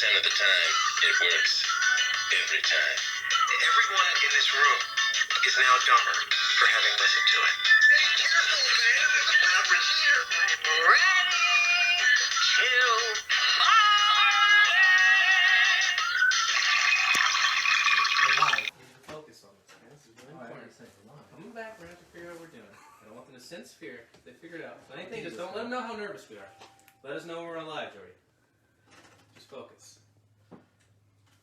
of the time, it works. Every time. Everyone in this room is now dumber for having listened to it. Hey, careful, man. There's a beverage here. Ready to Live. Focus on this, man. This is really important. Coming back, we're going to have to figure out what we're doing. I don't want them to sense fear. They figure it out. So anything, just don't let them know how nervous we are. Let us know when we're alive, Jordy. Just focus.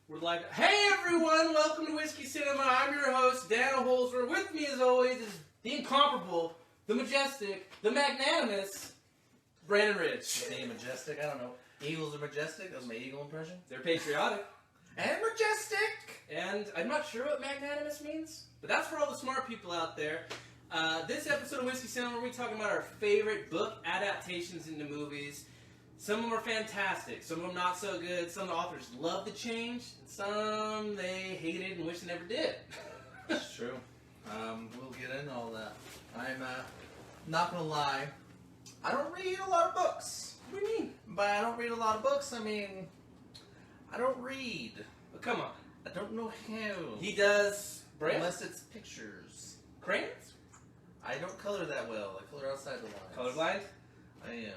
We're live. Hey, everyone! Welcome to Whiskey Cinema. I'm your host, Dan Holzer. With me, as always, is the incomparable, the majestic, the magnanimous Brandon Ridge. Name majestic? I don't know. Eagles are majestic? That was my eagle impression. They're patriotic. And majestic! And I'm not sure what magnanimous means, but that's for all the smart people out there. This episode of Whiskey Cinema, we're going to be talking about our favorite book adaptations into movies. Some of them are fantastic, some of them not so good. Some authors love the change, and some they hated and wish they never did. It's true. We'll get into all that. I'm not going to lie. I don't read a lot of books. What do you mean? By I don't read a lot of books, I mean, I don't read. But come on. I don't know how. He does braille? Unless it's pictures. Crayons? I don't color that well. I color outside the lines. Colorblind? I am.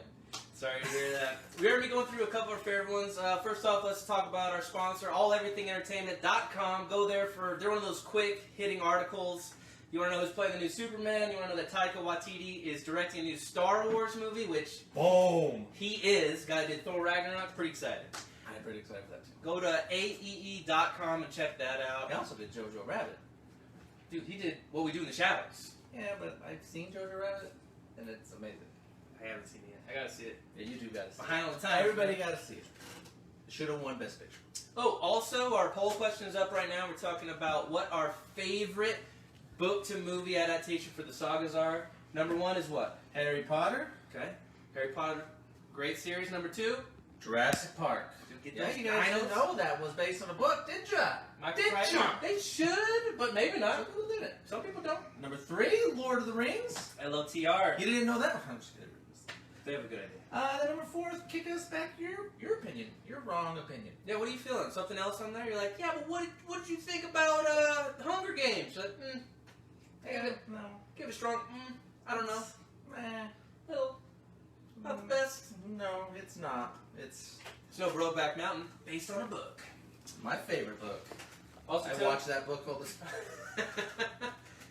Sorry to hear that. We're going to be going through a couple of our favorite ones. First off, let's talk about our sponsor, alleverythingentertainment.com. Go there they're one of those quick hitting articles. You want to know who's playing the new Superman? You want to know that Taika Waititi is directing a new Star Wars movie, which Boom! he is. Guy did Thor Ragnarok. Pretty excited. I'm pretty excited for that too. Go to aee.com and check that out. He also did Jojo Rabbit. Dude, he did What We Do in the Shadows. Yeah, but I've seen Jojo Rabbit, and it's amazing. I haven't seen it yet. I gotta see it. Yeah, you do gotta see Behind it. all the time. Everybody gotta see it. Should have won Best Picture. Oh, also, our poll question is up right now. We're talking about what our favorite book to movie adaptation for the sagas are. Number one is what? Harry Potter, Okay. Harry Potter, great series. Number two? Jurassic Park. Get Yeah, those you guys didn't dinos. know that was based on a book, did ya? Michael Did Crichton. ya? They should, but maybe Some not. people did it. Some people don't. Number 3, Lord of the Rings. LOTR. You didn't know that? I'm just kidding. They have a good idea. Then number 4, kick us back your opinion. Your wrong opinion. Yeah, what are you feeling? Something else on there? You're like, yeah, but what did you think about Hunger Games? Like, No. give a strong, I don't know. Well, not the best. No, it's not. It's No Brokeback Mountain, based on a book. my favorite book. Also, I watched that book all the time.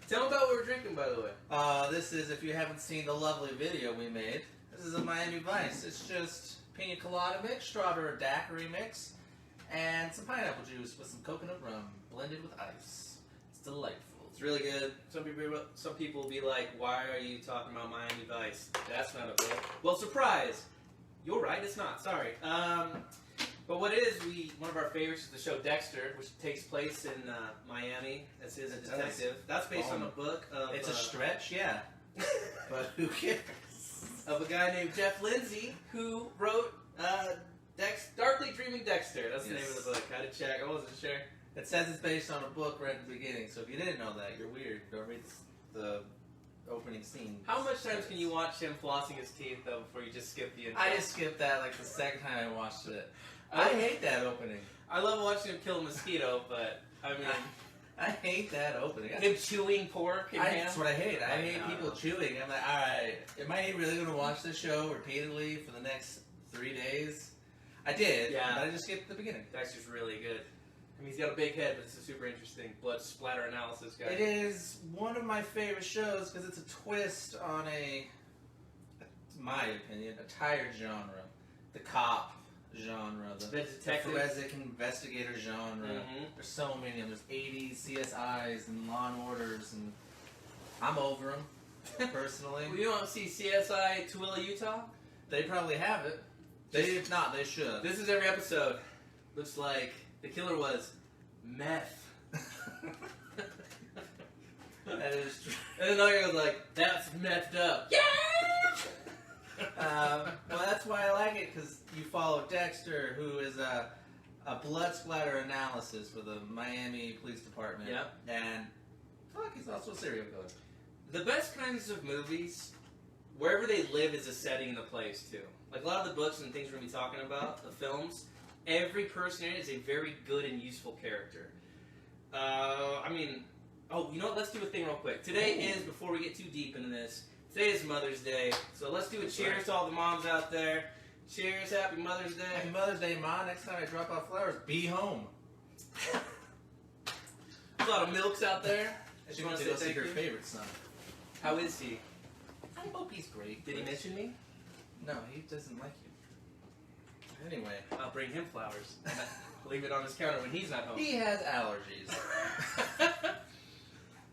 Tell them about what we're drinking, by the way. This is, if you haven't seen the lovely video we made, this is a Miami Vice. It's just pina colada mix, strawberry daiquiri mix, and some pineapple juice with some coconut rum blended with ice. It's delightful. It's really good. Some people will be like, why are you talking about Miami Vice? That's not a book. Well, surprise! You're right, it's not. Sorry. But what is, one of our favorites is the show Dexter, which takes place in Miami as his detective. That's based on a book of... It's a stretch, yeah. But who cares? Of a guy named Jeff Lindsay, who wrote Darkly Dreaming Dexter. That's the name of the book. I had to check. I wasn't sure. It says it's based on a book right at the beginning, so if you didn't know that, you're weird. Don't read the opening scene. How much times can you watch him flossing his teeth, though, before you just skip the intro? I just skipped that like the second time I watched it. I hate that opening. I love watching him kill a mosquito, but, I mean... I hate that opening. Him chewing pork and ham. That's what I hate. I hate know. people chewing. I'm like, alright, am I really going to watch this show repeatedly for the next 3 days? I did, Yeah. but I just skipped the beginning. Dexter's really good. I mean, he's got a big head, but it's a super interesting blood splatter analysis guy. It is one of my favorite shows because it's a twist on my opinion, a tired genre. The cop genre, the detective. forensic investigator genre. Mm-hmm. There's so many of them. There's 80 CSIs and Law and Orders, and I'm over them, personally. Well, you don't see CSI Tooele, Utah? They probably have it. If not, they should. This is every episode. Looks like the killer was meth. That is true. And then another guy was like, that's methed up. Yeah! Well, that's why I like it, because you follow Dexter, who is a blood splatter analysis for the Miami Police Department. Yep. And, fuck, he's also a serial killer. The best kinds of movies, wherever they live is a setting and a place, too. Like, a lot of the books and things we're going to be talking about, the films, every person in it is a very good and useful character. You know what? Let's do a thing real quick. Today is, before we get too deep into this, today is Mother's Day. So let's do a cheers to all the moms out there. Cheers, happy Mother's Day. Happy Mother's Day, Ma. Next time I drop off flowers, be home. A lot of milks out there. She wants to go see her favorite son. How is he? I hope he's great. Did he mention me? No, he doesn't like you. Anyway. I'll bring him flowers. Leave it on his counter when he's not home. He has allergies.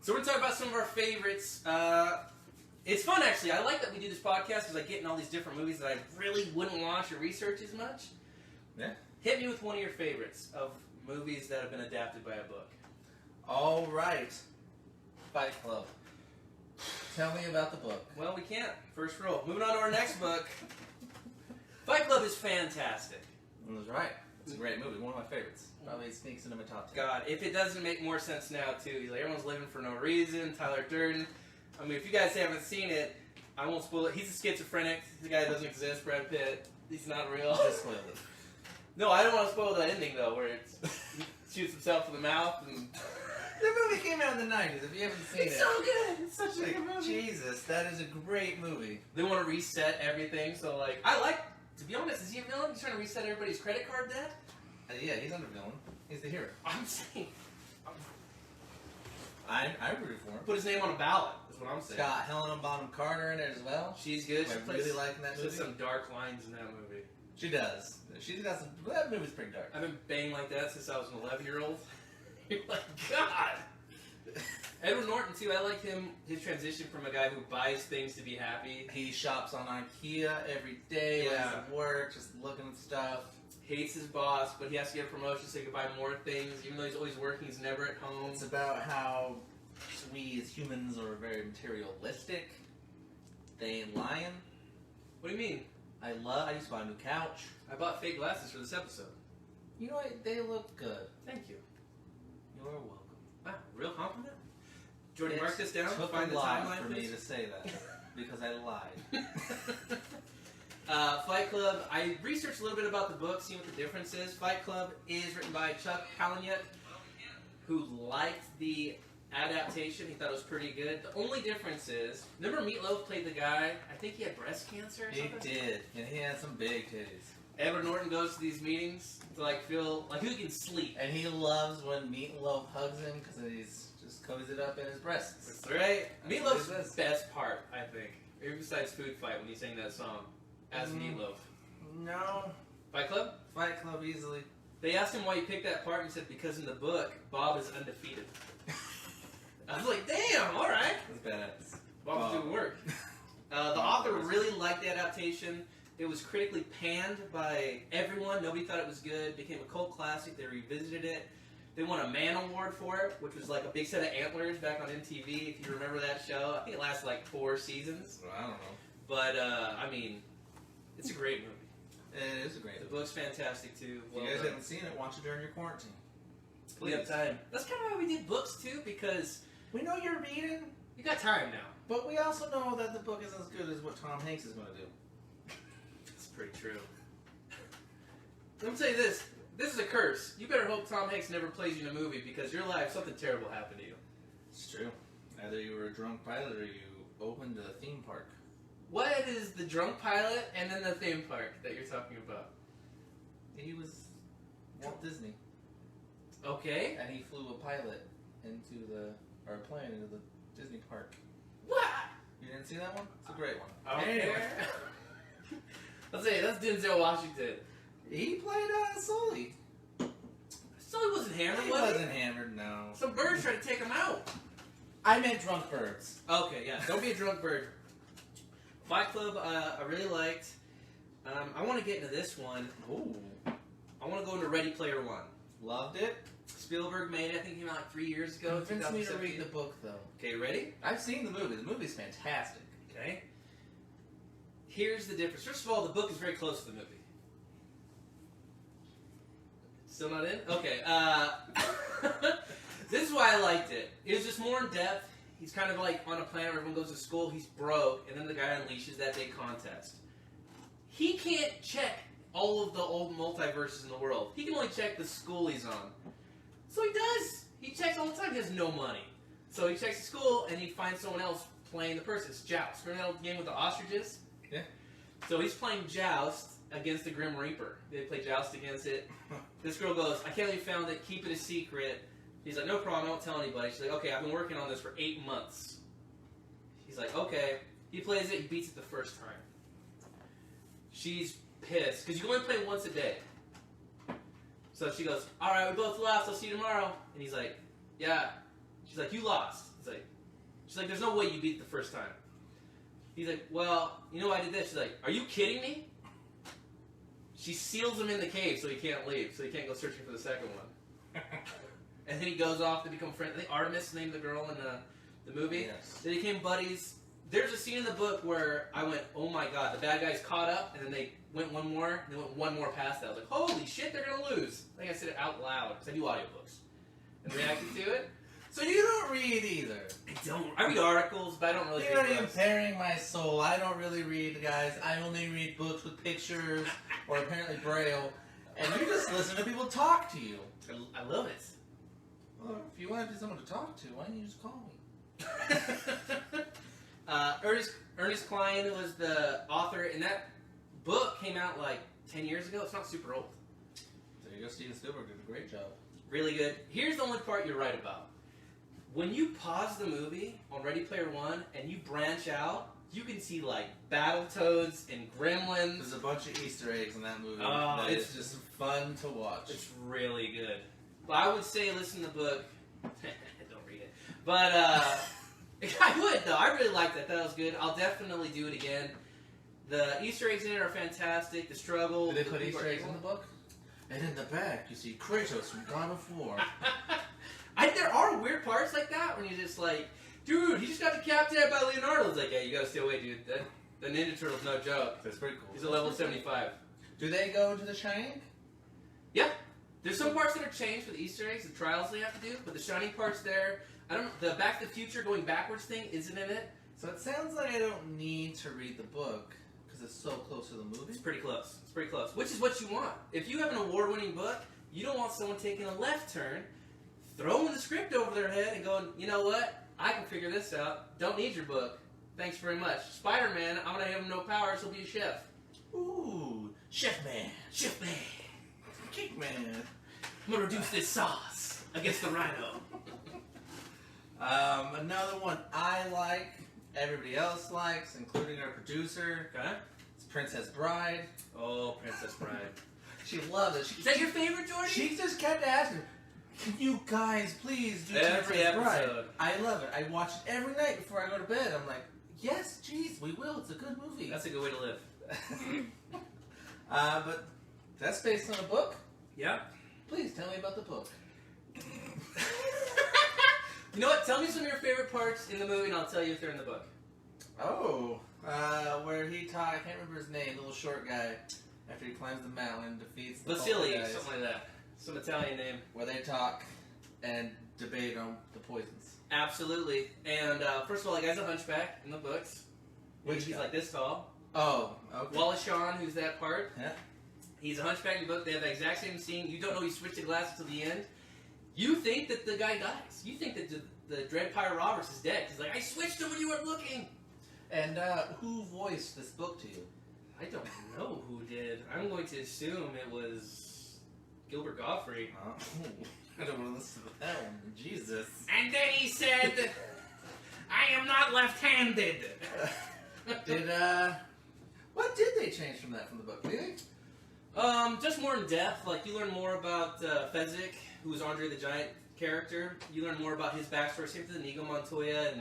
So we're going to talk about some of our favorites. It's fun, actually. I like that we do this podcast because I get in all these different movies that I really wouldn't watch or research as much. Yeah. Hit me with one of your favorites of movies that have been adapted by a book. All right. Fight Club. Tell me about the book. Well, we can't. First rule. Moving on to our next book. Fight Club is fantastic. That's right. It's a great movie. One of my favorites. Probably sneaks into my top 10. God, if it doesn't make more sense now, too. Like, everyone's living for no reason. Tyler Durden. I mean, if you guys haven't seen it, I won't spoil it. He's a schizophrenic. He's a guy that doesn't exist. Brad Pitt. He's not real. Just spoil it. No, I don't want to spoil the ending, though, where he shoots himself in the mouth. And The movie came out in the 90s. If you haven't seen it's it. so good. It's such a good movie. Jesus, that is a great movie. They want to reset everything, so, like, to be honest, is he a villain? He's trying to reset everybody's credit card debt? Yeah, he's not a villain. He's the hero. I'm saying. I rooted for him. Put his name on a ballot, is what I'm It's saying. got Helena Bonham Carter in it as well. She's good. She I'm plays really liking that movie. some dark lines in that movie. She does. She's got some. That movie's pretty dark. I've been banging like that since I was an 11-year-old. You're like, God! Edward Norton, too. I like his transition from a guy who buys things to be happy. He shops on IKEA every day when he's Yeah. at work, just looking at stuff. Hates his boss, but he has to get a promotion so he can buy more things. Even though he's always working, he's never at home. It's about how we as humans are very materialistic. They ain't lying. What do you mean? I used to buy a new couch. I bought fake glasses for this episode. You know what? They look good. Thank you. You're welcome. Wow, real compliment? Jordan, It mark this down. took Find a the lot timeline, for me please. to say that because I lied. Fight Club. I researched a little bit about the book, seeing what the difference is. Fight Club is written by Chuck Palahniuk, who liked the adaptation. He thought it was pretty good. The only difference is, remember Meatloaf played the guy, I think he had breast cancer or He something? did, and he had some big titties. Edward Norton goes to these meetings to like feel like who can sleep. And he loves when Meatloaf hugs him because he's just cozied up in his breasts. That's right. That's what Meatloaf's he says. best part, I think. Maybe besides Food Fight when he sang that song. As Meatloaf. No. Fight Club? Fight Club easily. They asked him why he picked that part and he said because in the book, Bob is undefeated. I was like, damn, alright. That's badass. Bob's doing work. The author really liked the adaptation. It was critically panned by everyone. Nobody thought it was good. It became a cult classic. They revisited it. They won a Man Award for it, which was like a big set of antlers back on MTV, if you remember that show. I think it lasted like 4 seasons. Well, I don't know. But, I mean, it's a great movie. It is a great The movie. book's fantastic, too. If you guys haven't seen it, watch it during your quarantine. We have time. That's kind of why we did books, too, because We know you're reading, you got time now. but we also know that the book isn't as good as what Tom Hanks is going to do. That's pretty true. Let me tell you this. This is a curse. You better hope Tom Hanks never plays you in a movie because your life, something terrible happened to you. It's true. Either you were a drunk pilot or you opened a theme park. What is the drunk pilot and then the theme park that you're talking about? He was Walt Disney, Okay. and he flew a pilot a plane into the Disney park. What? You didn't see that one? It's a great one. Okay. Anyway, Let's say that's Denzel Washington. he played Sully. So he wasn't hammered, He was he? wasn't hammered, no. Some birds tried to take him out. I meant drunk birds. Okay, yeah. Don't be a drunk bird. Fight Club, I really liked. I want to get into this one. Ooh. I want to go into Ready Player One. Loved it. Spielberg made it. I think it came out like 3 years ago. Convinced me to 2017. read the book, though. Okay, ready? I've seen the movie. The movie's fantastic. Okay. Here's the difference. First of all, the book is very close to the movie. Still not in? Okay. This is why I liked it. It was just more in depth. He's kind of like on a planet where everyone goes to school. He's broke, and then the guy unleashes that big contest. He can't check all of the old multiverses in the world. He can only check the school he's on. So he does. He checks all the time. He has no money. So he checks the school, and he finds someone else playing the person. It's Joust. Remember that game with the ostriches? Yeah. So he's playing Joust against the Grim Reaper. They play Joust against it. This girl goes, I can't believe you found it. Keep it a secret. He's like, no problem. I won't tell anybody. She's like, okay, I've been working on this for 8 months. He's like, okay. He plays it. He beats it the first time. She's pissed because you can only play once a day. So she goes, all right, we both lost. I'll see you tomorrow. And he's like, yeah. She's like, you lost. She's like, there's no way you beat it the first time. He's like, well, you know why I did this? She's like, are you kidding me? She seals him in the cave so he can't leave, so he can't go searching for the second one. And then he goes off to become friends. I think Artemis is the name of the girl in the movie. Yes. They became buddies. There's a scene in the book where I went, oh my god, the bad guys caught up, and then they went one more, and they went one more past that. I was like, holy shit, they're going to lose. I think I said it out loud, because I do audiobooks. And reacted to it. So you don't read either. I don't. I read articles, but I don't really You're read already books. impairing my soul. I don't really read, guys. I only read books with pictures, or apparently Braille. And you just listen to people talk to you. I love it. Well, if you wanted someone to talk to, why don't you just call me? Ernest Cline was the author, and that book came out like 10 years ago. It's not super old. There you go. Steven Spielberg did a great job. Really good. Here's the only part you're right about. When you pause the movie on Ready Player One and you branch out, you can see like Battletoads and Gremlins. There's a bunch of Easter eggs in that movie. Oh, it's just fun to watch. It's really good. But I would say listen to the book. Don't read it. But I would though. I really liked that. That was good. I'll definitely do it again. The Easter eggs in it are fantastic. The struggle. Did they the put people Easter are eggs in evil. the book? And in the back, you see Kratos from God of War. There are weird parts like that when you're just like, dude, he just got decapitated by Leonardo. It's like, yeah, you gotta stay away, dude. The Ninja Turtle's no joke. That's pretty cool. He's a level 75. Do they go to the Shining? Yeah. There's some parts that are changed for the Easter eggs, the trials they have to do, but the shining part's there. I don't. The Back to the Future going backwards thing isn't in it. So it sounds like I don't need to read the book because it's so close to the movie. It's pretty close. It's pretty close. Which is what you want. If you have an award-winning book, you don't want someone taking a left turn, throwing the script over their head and going, you know what? I can figure this out. Don't need your book. Thanks very much. Spider-Man, I'm going to have him no powers. He'll be a chef. Ooh, Chef Man. Chef man. Cake Man. I'm going to reduce this sauce against the rhino. Another one I like, everybody else likes, including our producer. Okay. It's Princess Bride. Oh, Princess Bride. She loves it. Is that your favorite, Jordy? She just kept asking, can you guys please do Every Princess Bride? episode. I love it. I watch it every night before I go to bed. I'm like, yes, jeez, we will. It's a good movie. That's a good way to live. But that's based on a book. Yeah. Please tell me about the book. You know what? Tell me some of your favorite parts in the movie, and I'll tell you if they're in the book. Oh, where he taught, I can't remember his name, the little short guy, after he climbs the mountain and defeats the Vasily, guys, something like that. Some Italian name. where they talk and debate on the poisons. Absolutely. And first of all, the guy's a hunchback in the books. Which He's guy? like this tall. Oh, okay. Wallace Shawn, who's that part. Yeah. He's a hunchback in the book. They have the exact same scene. You don't know he switched the glasses till the end. You think that the guy dies. You think that the Dread Pirate Roberts is dead. He's like, I switched him when you weren't looking. And who voiced this book to you? I don't know who did. I'm going to assume it was Gilbert Gottfried. I don't want to listen to that one. Jesus. And then he said, I am not left-handed. What did they change from that from the book? Really? Just more in depth. Like, you learn more about Fezzik, who was Andre the Giant character. You learn more about his backstory. Same with Inigo Montoya.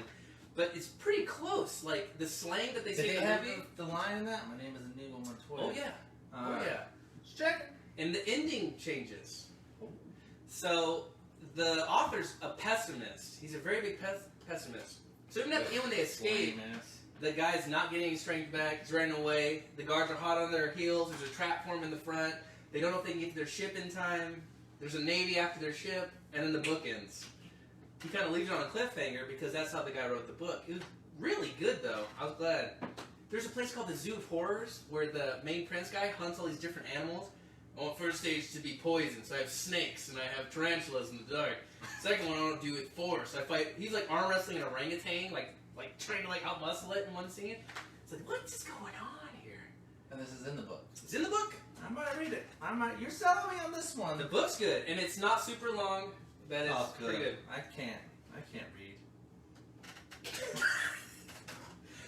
But it's pretty close. Like, the slang that they Did say they in the have movie. the line in that? My name is Inigo Montoya. Oh, yeah. Alright. Yeah. Just check it. And the ending changes. Oh. So, the author's a pessimist. He's a very big pessimist. So even at the end when they escape, Lame ass. the guy's not getting his strength back. He's running away. The guards are hot on their heels. There's a trap for him in the front. They don't know if they can get to their ship in time. There's a navy after their ship. And then the book ends. He kind of leaves it on a cliffhanger because that's how the guy wrote the book. It was really good, though. I was glad. There's a place called the Zoo of Horrors where the main prince guy hunts all these different animals. I want first stage to be poison, so I have snakes and I have tarantulas in the dark. Second one, I want to do it force. I fight. He's like arm wrestling an orangutan, like trying to like out muscle it in one scene. It's like, what's going on here? And this is in the book. It's in the book. I might read it. You're selling me on this one. The book's good, and it's not super long. That is pretty good. I can't read.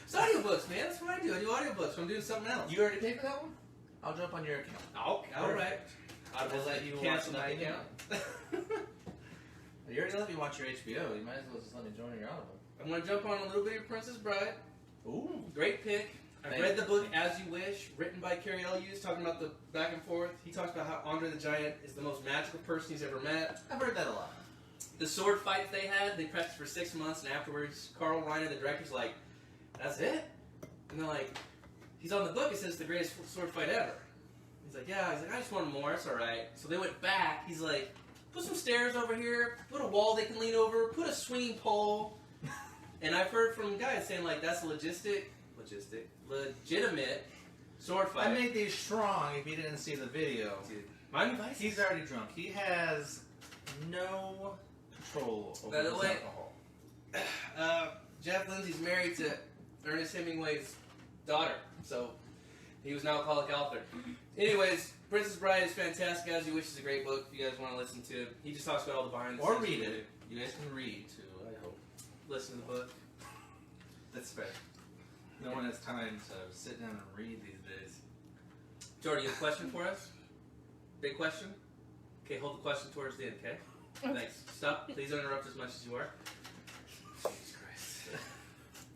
It's audiobooks, man. That's what I do. I do audiobooks when I'm doing something else. You already paid for that one? I'll jump on your account. All right. I will let you cancel watch my nothing account. You already let me watch your HBO. You might as well just let me join your Audible. I'm going to jump on a little bit of Princess Bride. Ooh. Great pick. I read the book As You Wish, written by Carrie Elwes, talking about the back and forth. He talks about how Andre the Giant is the most magical person he's ever met. I've heard that a lot. The sword fights they had, they practiced for 6 months, and afterwards, Carl Reiner, the director's like, that's it? And they're like, he's on the book, it says it's the greatest sword fight ever. He's like, yeah. He's like, I just want more, it's alright. So they went back, he's like, put some stairs over here, put a wall they can lean over, put a swinging pole. And I've heard from guys saying, like, that's a legitimate sword fight. I made these strong if you didn't see the video. Dude, my advice? He's already drunk. He has no control over By the his way, alcohol. Jeff Lindsay's married to Ernest Hemingway's daughter, so he was an alcoholic author. Anyways, Princess Bride is fantastic. As You Wish is a great book if you guys want to listen to it. He just talks about all the behind the Or scenes. read it. You guys can read too, I hope. Listen to the book. That's fair. No one has time to sit down and read these days. Jordy, you have a question for us? Big question? Okay, hold the question towards the end, okay? Thanks. Stop. Please don't interrupt as much as you are. Jesus Christ.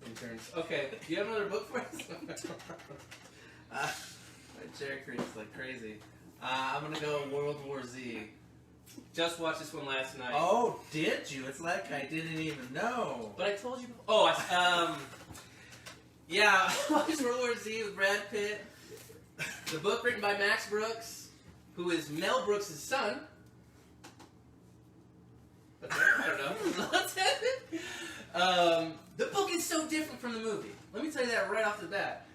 Interns. Okay, do you have another book for us? My chair creaks like crazy. I'm gonna go World War Z. Just watched this one last night. Oh, did you? It's like I didn't even know. But I told you before. Oh, yeah, I watched World War Z with Brad Pitt. The book written by Max Brooks, who is Mel Brooks' son. I don't know. What's happening? The book is so different from the movie. Let me tell you that right off the bat.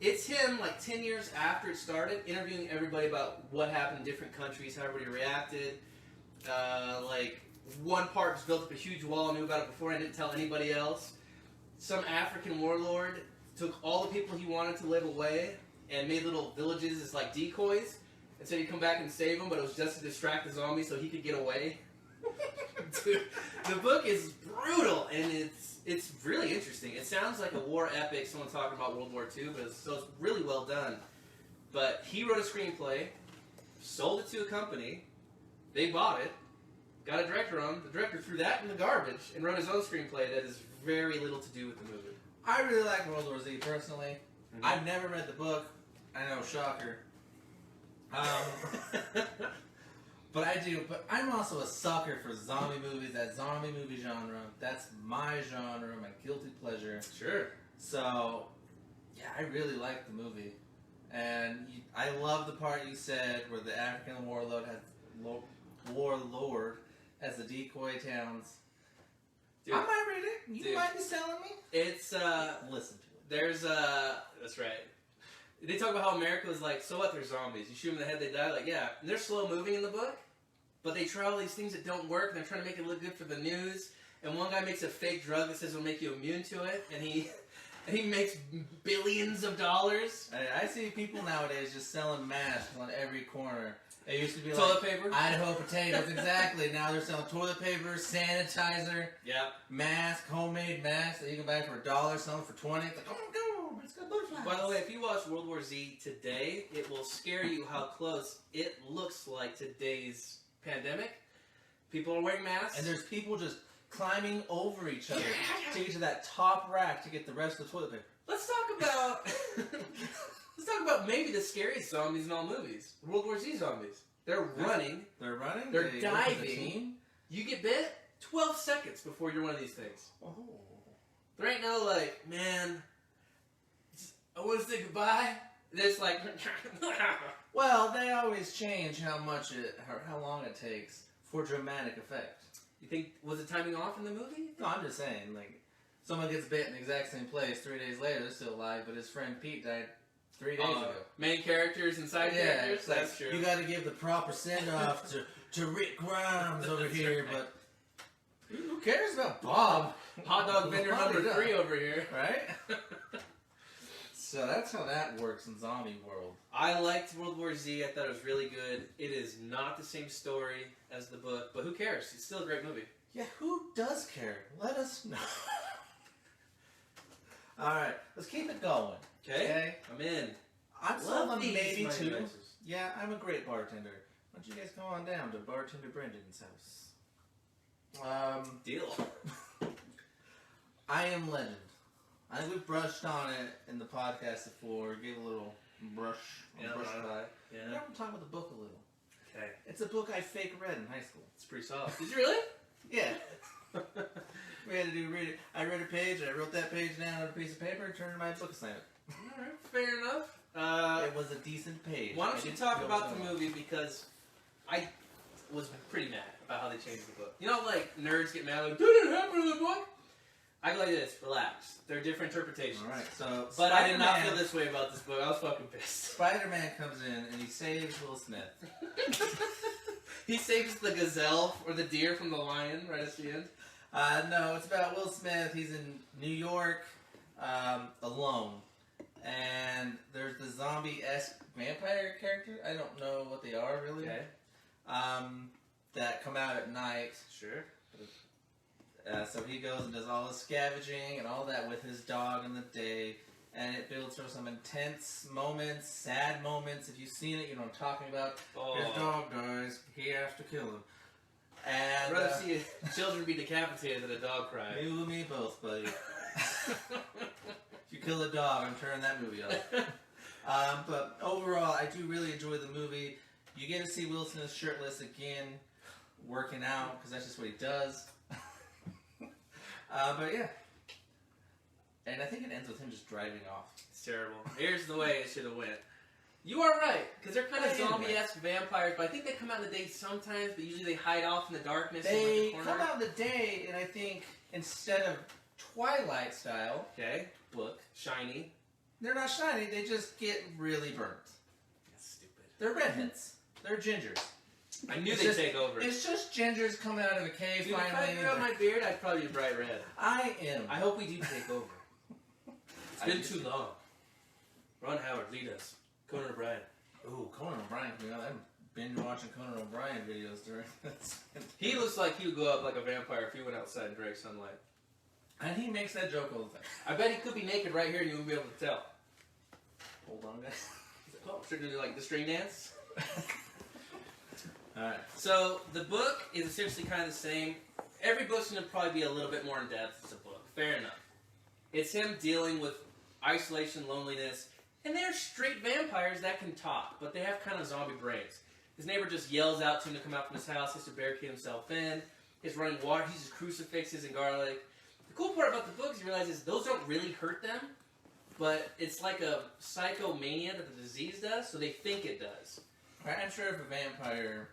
It's him, like 10 years after it started, interviewing everybody about what happened in different countries, how everybody reacted. Like, one part just built up a huge wall, I knew about it before, I didn't tell anybody else. Some African warlord took all the people he wanted to live away and made little villages as, like, decoys. And said he'd come back and save them, but it was just to distract the zombies so he could get away. Dude, the book is brutal, and it's really interesting. It sounds like a war epic, someone talking about World War II, but it's really well done. But he wrote a screenplay, sold it to a company, they bought it, got a director on, the director threw that in the garbage, and wrote his own screenplay that has very little to do with the movie. I really like World War Z personally. I've never read the book. I know, shocker. But I do. But I'm also a sucker for zombie movies. That zombie movie genre. That's my genre, my guilty pleasure. Sure. So, yeah, I really like the movie, and I love the part you said where the African warlord has the decoy towns. Dude, I might read it. You might be selling me. It's Listen to it. There's that's right. They talk about how America was like, so what, they're zombies. You shoot them in the head, they die. Like, yeah. And they're slow moving in the book, but they try all these things that don't work, and they're trying to make it look good for the news. And one guy makes a fake drug that says it'll make you immune to it, and he makes billions of dollars. I see people nowadays just selling masks on every corner. It used to be Toilet like paper? Idaho potatoes, exactly. Now they're selling toilet paper, sanitizer, Yeah. mask, homemade masks that you can buy for $1, selling for $20. It's like, oh my god, it's got butterflies. By the way, if you watch World War Z today, it will scare you how close it looks like today's pandemic. People are wearing masks. And there's people just climbing over each other to get to that top rack to get the rest of the toilet paper. Let's talk about maybe the scariest zombies in all movies. World War Z zombies. They're running. They're running. They're they diving. You get bit 12 seconds before you're one of these things. Oh. There ain't no like, man, I want to say goodbye. There's like, Well, they always change how long it takes for dramatic effect. you think, was the timing off in the movie? No, I'm just saying, like, Someone gets bit in the exact same place. 3 days later, they're still alive, but his friend Pete died 3 days ago. Main characters and side characters? Like, That's true. you got to give the proper send-off to Rick Grimes over here, right. but who cares about Bob? Hot dog vendor number 3 over here. Right? So that's how that works in Zombie World. I liked World War Z. I thought it was really good. It is not the same story as the book, but who cares? It's still a great movie. Yeah, who does care? Let us know. Alright, let's keep it going. Okay? I'm in. I'm sold on these, maybe my 2. devices. Yeah, I'm a great bartender. Why don't you guys go on down to Bartender Brendan's house? Deal. I Am Legend. I think we brushed on it in the podcast before. Gave a little brush by. Yeah. We're going to talk about the book a little. Okay. It's a book I fake read in high school. It's pretty solid. Did you really? Yeah. We had to read it. I read a page, I wrote that page down on a piece of paper, and turned in my book assignment. Alright, fair enough. It was a decent page. Why don't I you didn't talk feel about so the much. movie, because I was pretty mad about how they changed the book. You know, like, nerds get mad, like, didn't happen in the book? I go like this, relax. There are different interpretations. Alright, so But I did not Spider-Man- feel this way about this book. I was fucking pissed. Spider-Man comes in and he saves Will Smith. He saves the gazelle or the deer from the lion right at the end. No, it's about Will Smith. He's in New York, alone. And there's the zombie-esque vampire character. I don't know what they are, really. Okay. That come out at night. Sure. So he goes and does all the scavenging and all that with his dog in the day. And it builds for some intense moments, sad moments. If you've seen it, you know what I'm talking about. His dog dies. He has to kill him. I'd And rather see children be decapitated than a dog cry. you and me both, buddy. If you kill a dog, I'm turning that movie off. But overall, I do really enjoy the movie. You get to see Will Smith shirtless again, working out, because that's just what he does. But yeah. And I think it ends with him just driving off. It's terrible. Here's the way it should have went. You are right, because they're kind of zombie-esque vampires, but I think they come out in the day sometimes, but usually they hide off in the darkness in They like a corner. come out in the day, and I think instead of Twilight style Okay. book, Shiny. they're not shiny, they just get really burnt. That's stupid. They're redheads. They're gingers. I knew It's they'd just- take over. It's just gingers coming out of a cave Dude, if I finally. grew out my beard, I'd probably be bright red. I am. I hope we do take over. It's I been just- too long. Ron Howard, lead us. Conan O'Brien. Ooh, Conan O'Brien. You know, I'm binge watching Conan O'Brien videos during this. He looks like he would go up like a vampire if he went outside in direct sunlight. And he makes that joke all the time. I bet he could be naked right here and you wouldn't be able to tell. Hold on, guys. Oh, should we do like the string dance? Alright. So, the book is essentially kind of the same. Every book's going to probably be a little bit more in depth as a book. Fair enough. It's him dealing with isolation, loneliness, and they're straight vampires that can talk, but they have kind of zombie brains. His neighbor just yells out to him to come out from his house. He has to barricade himself in. He's running water. He uses crucifixes and garlic. The cool part about the book is you realize is those don't really hurt them, but it's like a psychomania that the disease does, so they think it does. Alright, I'm sure if a vampire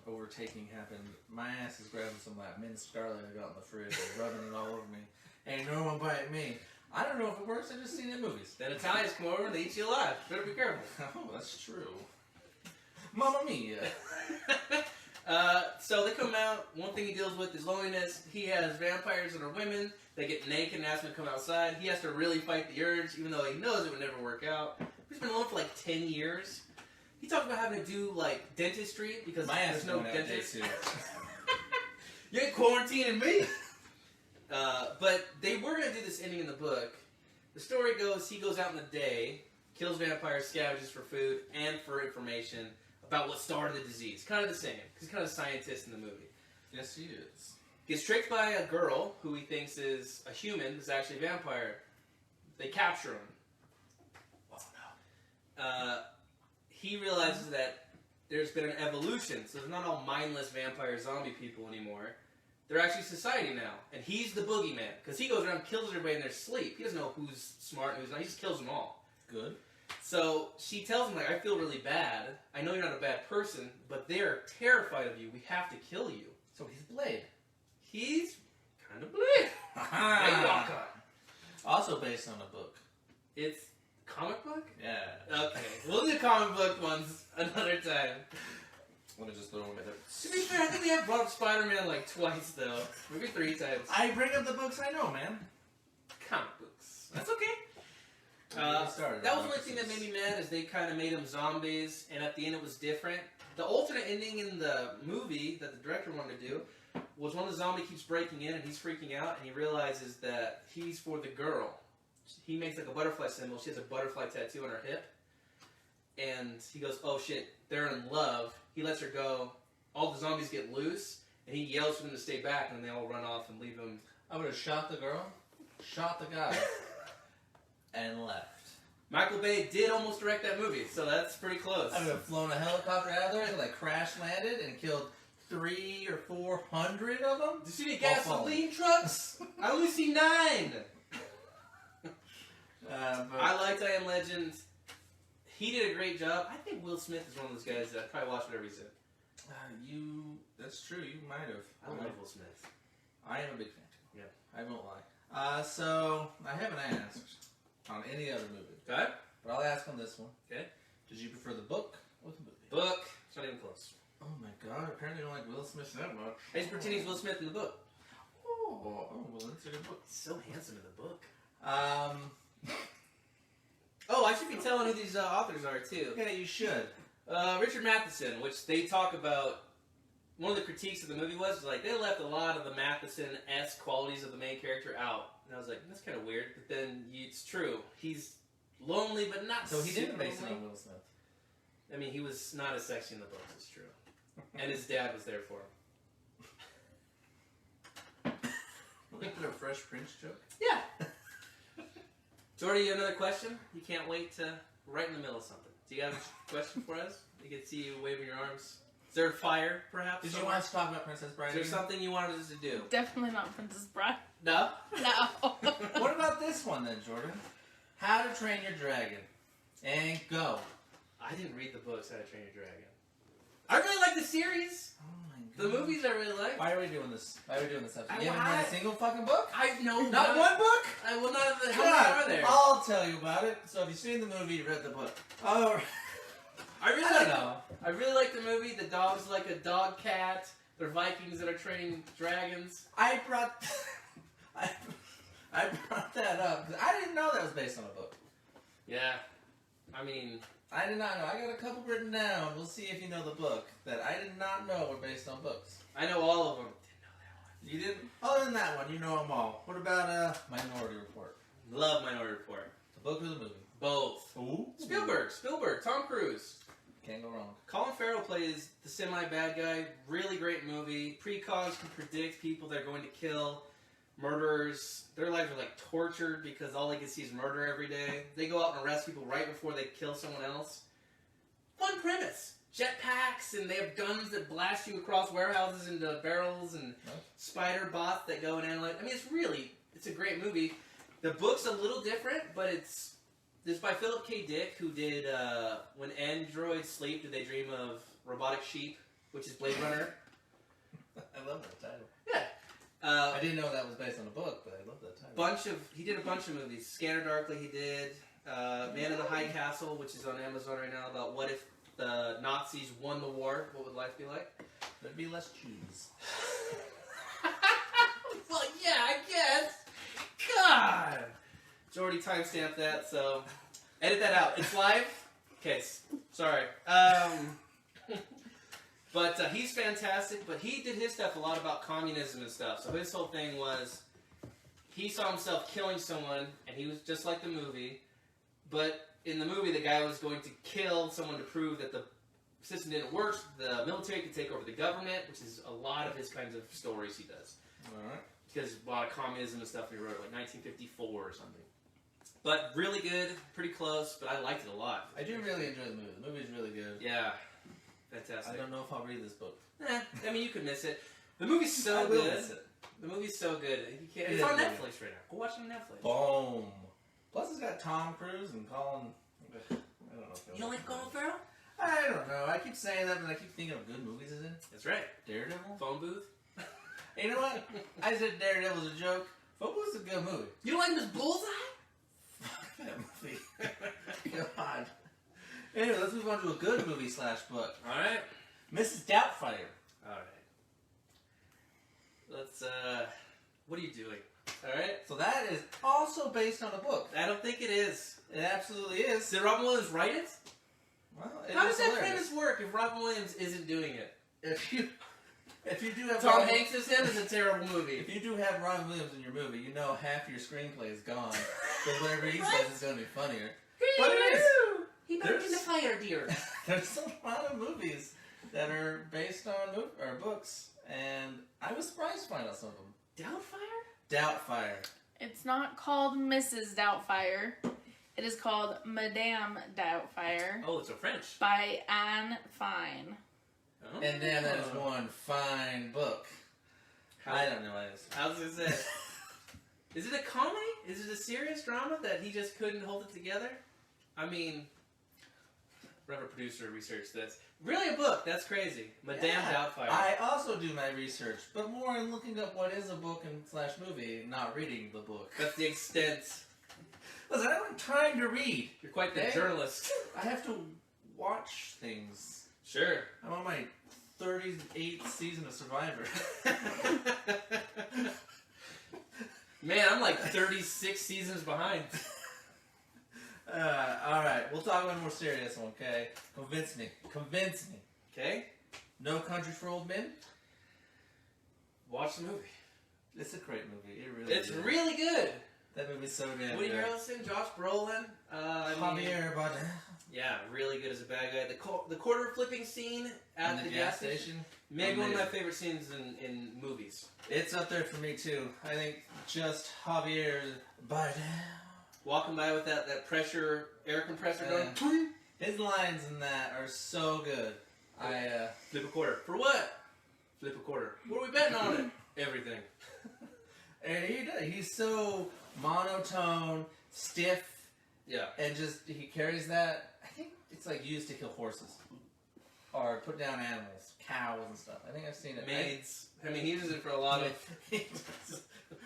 overtaking happened, my ass is grabbing some of that mint scarlet I got in the fridge and rubbing it all over me. Ain't no one biting me. I don't know if it works, I've just seen it in movies. Then Italians come over and they eat you alive. Better be careful. Oh, that's true. Mamma mia. So they come out. One thing he deals with is loneliness. He has vampires that are women. They get naked and ask him to come outside. He has to really fight the urge, even though he knows it would never work out. He's been alone for like 10 years. He talked about having to do like dentistry because My ass there's is no going out day dentist. too. You ain't quarantining me. But they were gonna do this ending in the book. The story goes: he goes out in the day, kills vampires, scavenges for food and for information about what started the disease. Kind of the same. He's kind of a scientist in the movie. Yes, he is. Gets tricked by a girl who he thinks is a human, is actually a vampire. They capture him. Oh no. He realizes that there's been an evolution, so they're not all mindless vampire zombie people anymore. They're actually society now, and he's the boogeyman, because he goes around and kills everybody in their sleep. He doesn't know who's smart and who's not, he just kills them all. Good. So she tells him, like, I feel really bad. I know you're not a bad person, but they're terrified of you. We have to kill you. So he's Blade. He's Time to bleed. Hey, Walker. Also based on a book. It's comic book? Yeah. Okay. We'll do comic book ones another time. Let me just throw them in there. To be fair, I think we have brought up Spider-Man like twice, though. Maybe 3 times. I bring up the books I know, man. Comic books. That's okay. That was the only thing that made me mad is they kind of made them zombies, and at the end it was different. The alternate ending in the movie that the director wanted to do was when the zombie keeps breaking in and he's freaking out, and he realizes that he's for the girl. He makes like a butterfly symbol. She has a butterfly tattoo on her hip. And he goes, oh shit, they're in love. He lets her go. All the zombies get loose, and he yells for them to stay back, and they all run off and leave him. I would have shot the girl, shot the guy, and left. Michael Bay did almost direct that movie, so that's pretty close. I would have flown a helicopter out of there and like crash landed and killed 300 or 400 of them. Did you see the gasoline trucks? I only see 9. I liked I Am Legend. He did a great job. I think Will Smith is one of those guys that I probably watch whatever he's in. That's true. You might have. I love Will Smith. I am a big fan. Yeah. I won't lie. So I haven't asked on any other movie. Okay. But I'll ask on this one. Okay. Did you prefer the book or the movie? Book. It's not even close. Oh my god, apparently you don't like Will Smith that much. I just pretend he's Will Smith in the book. Oh, well that's a good book. He's so handsome in the book. Oh, I should be telling who these authors are, too. Yeah, you should. Richard Matheson, which they talk about. One of the critiques of the movie was like they left a lot of the Matheson-esque qualities of the main character out, and I was like, that's kind of weird. But then it's true. He's lonely, but not. So he didn't base it lonely. on Will Smith. I mean, he was not as sexy in the books. It's true, and his dad was there for him. Look at a Fresh Prince joke. Yeah. Jordy, another question? You can't wait to right in the middle of something. Do you have a question for us? You can see you waving your arms. Is there a fire, perhaps? Did you want us to talk about Princess Bride? Is there something you wanted us to do? Definitely not Princess Bride. No? No. What about this one then, Jordan? How to Train Your Dragon. And go. I didn't read the books How to Train Your Dragon. I really like the series. Oh my god. The movies I really like. Why are we doing this? Why are we doing this episode? I- You haven't I- read a single fucking book? I know. Not one book? I will not. How God, many are there? I'll tell you about it. So if you've seen the movie, you read the book. Oh, I really I don't like. know. I really like the movie. The dog's like a dog cat. They're Vikings that are training dragons. I brought that up 'cause I didn't know that was based on a book. Yeah. I mean, I did not know. I got a couple written down. We'll see if you know the book that I did not know were based on books. I know all of them. You didn't? Other than that one, you know them all. What about Minority Report? Love Minority Report. The book or the movie? Both. Ooh. Spielberg, Tom Cruise. Can't go wrong. Colin Farrell plays the semi-bad guy. Really great movie. Precogs can predict people they're going to kill. Murderers. Their lives are like tortured because all they can see is murder every day. They go out and arrest people right before they kill someone else. Fun premise. Jetpacks, and they have guns that blast you across warehouses into barrels, and spider bots that go and analyze. I mean, it's a great movie. The book's a little different, but it's by Philip K. Dick, who did When Androids Sleep, Do They Dream of Robotic Sheep, which is Blade Runner. I love that title. Yeah. I didn't know that was based on a book, but I love that title. He did a bunch of movies. Scanner Darkly he did. Man in the High Castle, which is on Amazon right now, about what if the Nazis won the war, what would life be like? There'd be less cheese. Well, yeah, I guess. God! Jordy timestamped that, so edit that out. It's live? Okay, sorry. But he's fantastic, but he did his stuff a lot about communism and stuff. So his whole thing was, he saw himself killing someone, and he was just like the movie, but in the movie the guy was going to kill someone to prove that the system didn't work, the military could take over the government, which is a lot of his kinds of stories he does. Alright. Because a lot of communism and stuff he wrote, like 1954 or something. But really good, pretty close, but I liked it a lot. I do really enjoy the movie. The movie's really good. Yeah, fantastic. I don't know if I'll read this book. I mean, you could miss it. The movie's so I will good. miss it. The movie's so good. You can't, It it's is on really Netflix right now. Go watch it on Netflix. Boom. Plus it's got Tom Cruise and Colin... I don't know if You don't like Colin Farrell? I don't know. I keep saying that, but I keep thinking of good movies he's in. That's right. Daredevil? Phone booth? You know what? I said Daredevil's a joke. Football's a good movie. You don't like Miss Bullseye? Fuck that movie. God. Anyway, let's move on to a good movie / book. Alright. Mrs. Doubtfire. Alright. Let's, what are you doing? Alright? So that is also based on a book. I don't think it is. It absolutely is. Did Robin Williams write it? Well, How does that premise work if Robin Williams isn't doing it? If you do have Tom Hanks is him is a terrible movie. If you do have Robin Williams in your movie, you know half your screenplay is gone. Because whatever he says is going to be funnier. But it is. He backed in the fire, dear. There's a lot of movies that are based on books, and I was surprised to find out some of them. Doubtfire? Doubtfire. It's not called Mrs. Doubtfire. It is called Madame Doubtfire Oh, it's a French. by Anne Fine. Oh. And then that is one fine book. I don't know what it is. I was gonna say, is it a comedy? Is it a serious drama that he just couldn't hold it together? I mean, whatever producer researched this. Really a book? That's crazy. Madame Doubtfire. I also do my research, but more in looking up what is a book and / movie, not reading the book. That's the extent. Listen, I don't have time to read. You're quite the Hey. journalist. I have to watch things. Sure. I'm on my 38th season of Survivor. Man, I'm like 36 seasons behind. Alright, we'll talk about a more serious one, okay? Convince me. Convince me. Okay? No Country for Old Men? Watch the movie. It's a great movie. It really It's is. really good. That movie's so damn Woody good. Harrelson, Josh Brolin. Javier Bardem. Yeah, really good as a bad guy. The quarter flipping scene at In the gas station. Maybe one of my Amazing. favorite scenes in movies. It's up there for me too. I think just Javier Bardem. Walking by with that pressure, air compressor going. Yeah. "Tweet." His lines in that are so good. Flip a quarter. For what? Flip a quarter. What are we betting on it? Everything. And he's so monotone, stiff, Yeah. and just he carries that. I think it's like used to kill horses or put down animals, cows and stuff. I think I've seen it. Maids. I mean, he uses it for a lot of.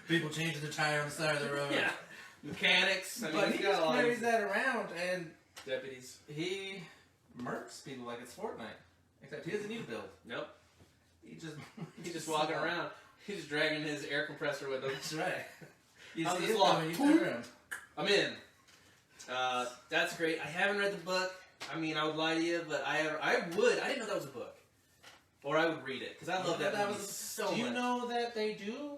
People changing the tire on the side of the road. Yeah. Mechanics. I mean, But he's he got just a lot carries of that around, and deputies. he murks people like it's Fortnite. Except he doesn't need a build. Nope. He's He's just walking around. He's just dragging his air compressor with him. That's right. You How's see this it law? coming, you turn around. I'm in. That's great. I haven't read the book. I mean, I would lie to you, but I would. I didn't know that was a book. Or I would read it, because I love that movie so much. Do you know that they do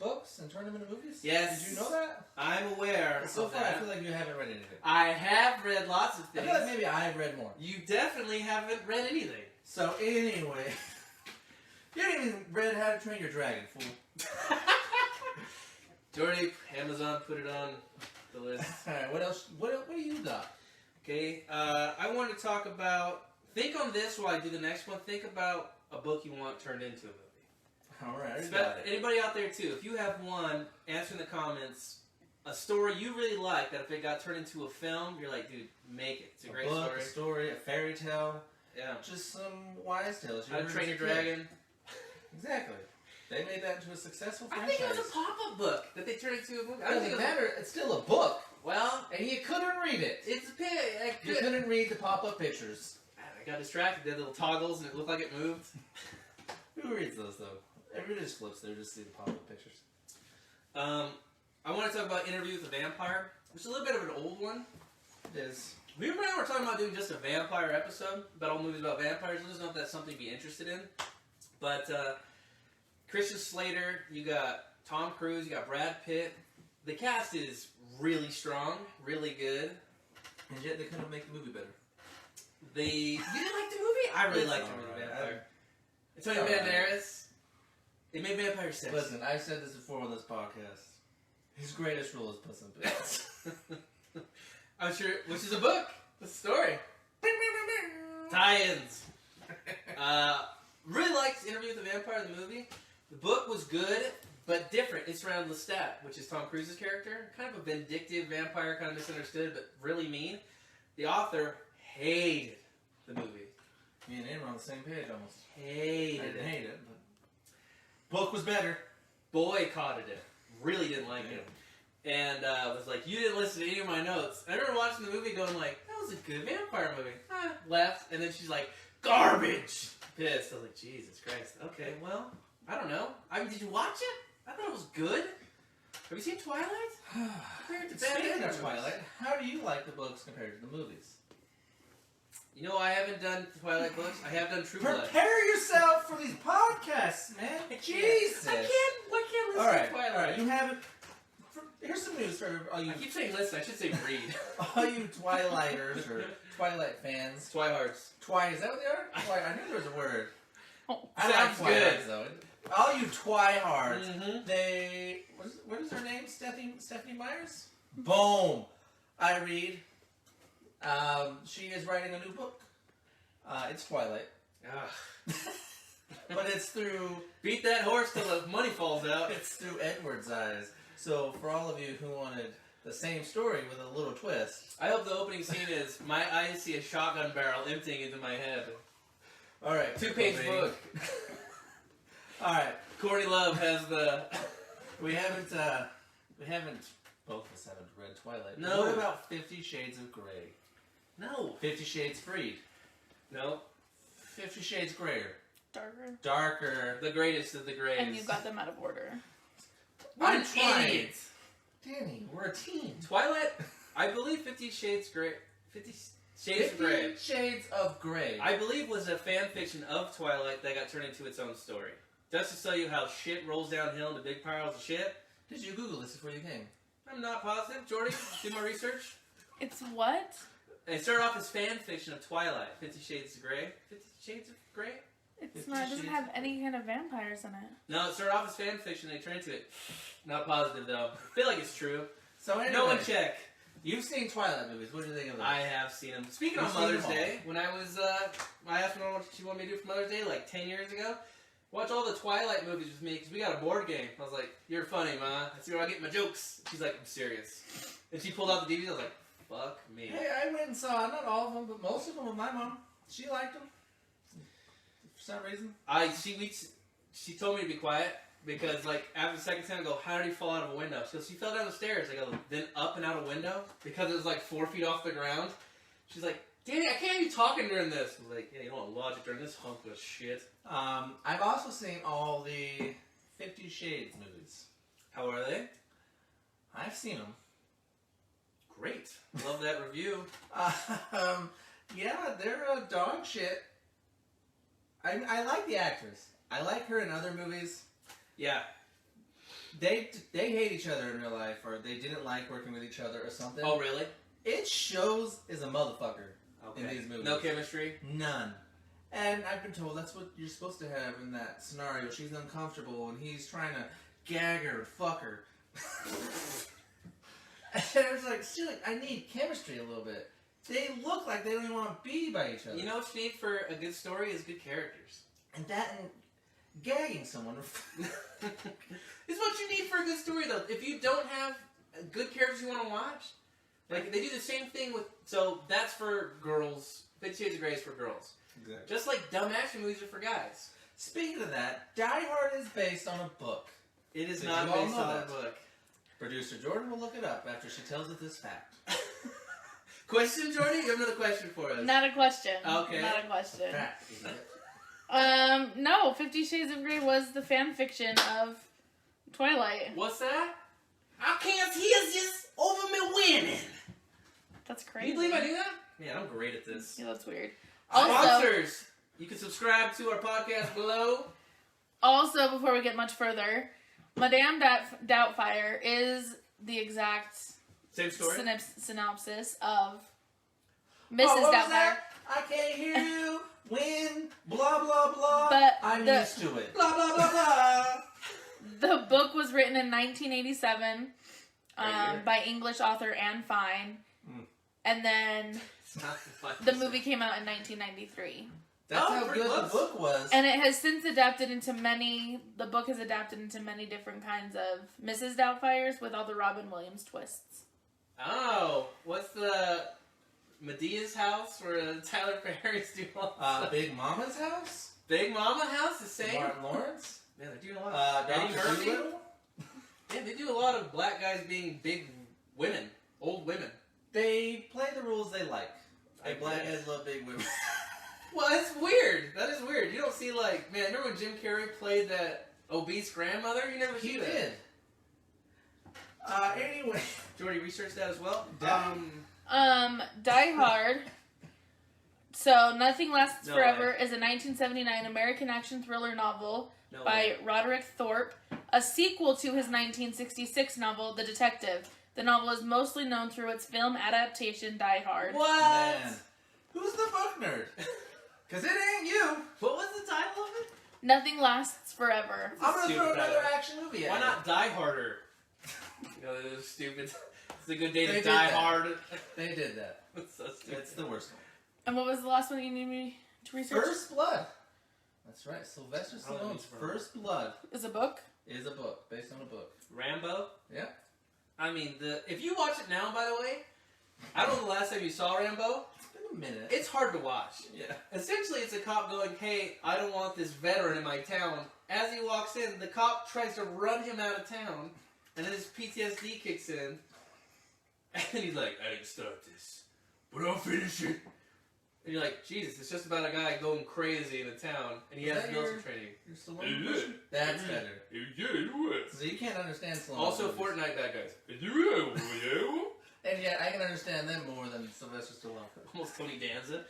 books and turn them into movies? Yes. Did you know that? I'm aware So of far, I that. feel like you haven't read anything. I have read lots of I things. feel like maybe I've read more. You definitely haven't read anything. So anyway, you haven't even read How to Train Your Dragon, fool. Jordy, Amazon put it on the list. All right, what else? What do you got? Okay, I wanted to talk about. Think on this while I do the next one. Think about a book you want turned into a movie. All right, I got it. Anybody out there too? If you have one, answer in the comments. A story you really like that if it got turned into a film, you're like, dude, make it. It's a great book, story. a story, a fairy tale, Yeah. just some wise tales. How to Train Your Dragon. Exactly. They made that into a successful I franchise. think it was a pop-up book that they turned into a movie. It doesn't matter. It's still a book, Well, and you couldn't read it. it's a pig. You couldn't read the pop-up pictures. I got distracted. They had little toggles and it looked like it moved. Who reads those though? Everybody just flips there, just see the pop-up pictures. I want to talk about Interview with a Vampire, which is a little bit of an old one. It is. We were talking about doing just a vampire episode about all movies about vampires. I just know if that's something you'd be interested in. But Christian Slater, you got Tom Cruise, you got Brad Pitt. The cast is really strong, really good. And yet they couldn't make the movie better. You didn't like the movie? I really It's liked the alright. movie Vampire. Antonio It's alright. Banderas. They made Vampire 6. Listen, I've said this before on this podcast. His greatest role is Puss in Boots. I'm sure, which is a book. It's a story. Tie-ins. Really liked Interview with the Vampire, the movie. The book was good, but different. It's around Lestat, which is Tom Cruise's character. Kind of a vindictive vampire, kind of misunderstood, but really mean. The author hated the movie. Me and him are on the same page almost. I Hated didn't it. hate it, Book was better. boycotted it. Really didn't like it. And was like, you didn't listen to any of my notes. I remember watching the movie going like, that was a good vampire movie. Left. And then she's like, garbage! Pissed. I was like, Jesus Christ. Okay, well, I don't know. I mean, did you watch it? I thought it was good. Have you seen Twilight? Speaking of Twilight, how do you like the books compared to the movies? You know, I haven't done Twilight books. I have done True Blood. Prepare yourself for these podcasts, man. Jesus. I can't listen to Twilight. All right. You haven't. Here's some news for all you. I keep saying listen. I should say read. All you Twilighters or Twilight fans. Twihards. Is that what they are? I knew there was a word. Oh, I like sounds good. Twilights, though. All you Twihards. Mm-hmm. They. What is her name? Stephanie Myers? Boom. I read. She is writing a new book. It's Twilight. But it's through. Beat that horse till the money falls out. It's through Edward's eyes. So for all of you who wanted the same story with a little twist. I hope the opening scene is my eyes see a shotgun barrel emptying into my head. All right. 2-page book. All right. Courtney Love has the. We haven't. Both of us haven't read Twilight. No. What about 50 Shades of Grey? No. 50 Shades Freed. No. 50 Shades Grayer. darker. The greatest of the greats. And you got them out of order. What I'm an trying. idiot. Danny, we're a team. Twilight, I believe 50 Shades Grey. 50 Shades of Grey. 50 Shades of Grey. I believe was a fan fiction of Twilight that got turned into its own story. Just to show you how shit rolls downhill into big piles of shit. Did you Google this before you came? I'm not positive. Jordy, do my research. It's what? And it started off as fan fiction of Twilight. 50 Shades of Grey. 50 Shades of Grey? It's 50 not. It doesn't Shades have of any kind of vampires in it. No, it started off as fan fiction. They turned into it. Not positive though. I feel like it's true. So anyway, No one check. You've seen Twilight movies. What do you think of them? I have seen them. Speaking You've of seen Mother's them all. Day, when I was, I asked her what she wanted me to do for Mother's Day like 10 years ago. Watch all the Twilight movies with me because we got a board game. I was like, "You're funny, Ma. That's where I get my jokes." She's like, "I'm serious." And she pulled out the DVDs. I was like, "Fuck me." Hey, I went and saw not all of them, but most of them with my mom. She liked them for some reason. She told me to be quiet because like after the second time I go, "How did he fall out of a window?" She goes, "He fell down the stairs." I go, "Then up and out a window?" Because it was like 4 feet off the ground. She's like, "Danny, I can't be talking during this." I was like, "Yeah, you don't want logic during this hunk of shit." I've also seen all the 50 Shades movies. How are they? I've seen them. Great. Love that review. Yeah, they're dog shit. I like the actress. I like her in other movies. Yeah. They hate each other in real life, or they didn't like working with each other, or something. Oh, really? It shows is a motherfucker in Okay. these movies. No chemistry? None. And I've been told that's what you're supposed to have in that scenario. She's uncomfortable, and he's trying to gag her and fuck her. And I was like, still, I need chemistry a little bit. They look like they don't even want to be by each other. You know what you need for a good story is good characters. And that and gagging someone. It's what you need for a good story, though. If you don't have good characters you want to watch, like they do the same thing with. So that's for girls. 50 Shades of Grey is for girls. Exactly. Just like dumb action movies are for guys. Speaking of that, Die Hard is based on a book. It is Did not you all based know on a that? book. Producer Jordan will look it up after she tells us this fact. Question, Jordy? You have another question for us? Not a question. Okay. Not a question. Fact. Isn't it? No. 50 Shades of Grey was the fan fiction of Twilight. What's that? I can't hear this over me winning. That's Can crazy. you believe I knew that? Man, I'm great at this. Yeah, that's weird. Also, Sponsors! You can subscribe to our podcast below. also, before we get much further, Madame Doubtfire is the exact Same story? synopsis of Mrs. Oh, what was Doubtfire. that? I can't hear you. Win. Blah blah blah. But I'm the- used to it. Blah, blah, blah, blah. The book was written in 1987 Right here. by English author Anne Fine. Mm. And then It's not fun. the movie came out in 1993. That's Oh, how pretty good close. the book was. And it has since adapted into the book has adapted into many different kinds of Mrs. Doubtfires with all the Robin Williams twists. Oh, what's the Medea's house where Tyler Perry's doing all the Big Mama's House. Big Mama house? The same? Martin Lawrence. Man, they're doing a lot. Eddie Dr. Murphy. Dolittle? Yeah, they do a lot of black guys being big women, old women. They play the rules they like. I And black guess. guys love big women. Well, that's weird. That is weird. You don't see like, man. Remember when Jim Carrey played that obese grandmother? You never see He that. did. Anyway. Jordy researched that as well. Die Hard. So, Nothing Lasts No Forever is a 1979 American action thriller novel No by way. Roderick Thorpe, a sequel to his 1966 novel, The Detective. The novel is mostly known through its film adaptation, Die Hard. What? Man. Who's the book nerd? Because it ain't you. What was the title of it? Nothing Lasts Forever. I'm going to Stupid throw another title. action movie at Why you. not Die Harder? You know, it was stupid. It's a good day They to did die that. hard. They did that. It's so stupid. It's the worst one. And what was the last one you needed me to research? First Blood. That's right. Sylvester I don't know Stallone's what's First Blood Is a book? is a book based on a book. Rambo. Yeah. I mean, if you watch it now, by the way, I don't know the last time you saw Rambo. It's been a minute. It's hard to watch. Yeah. Essentially, it's a cop going, "Hey, I don't want this veteran in my town." As he walks in, the cop tries to run him out of town, and then his PTSD kicks in, and he's like, "I didn't start this, but I'll finish it." And you're like, Jesus, it's just about a guy going crazy in a town, and he Is has that military your- training. You're Stallone impression? That's better. So you can't understand Stallone. Also, movies. Fortnite bad guys. And yet, I can understand them more than Sylvester Stallone. Almost Tony Danza.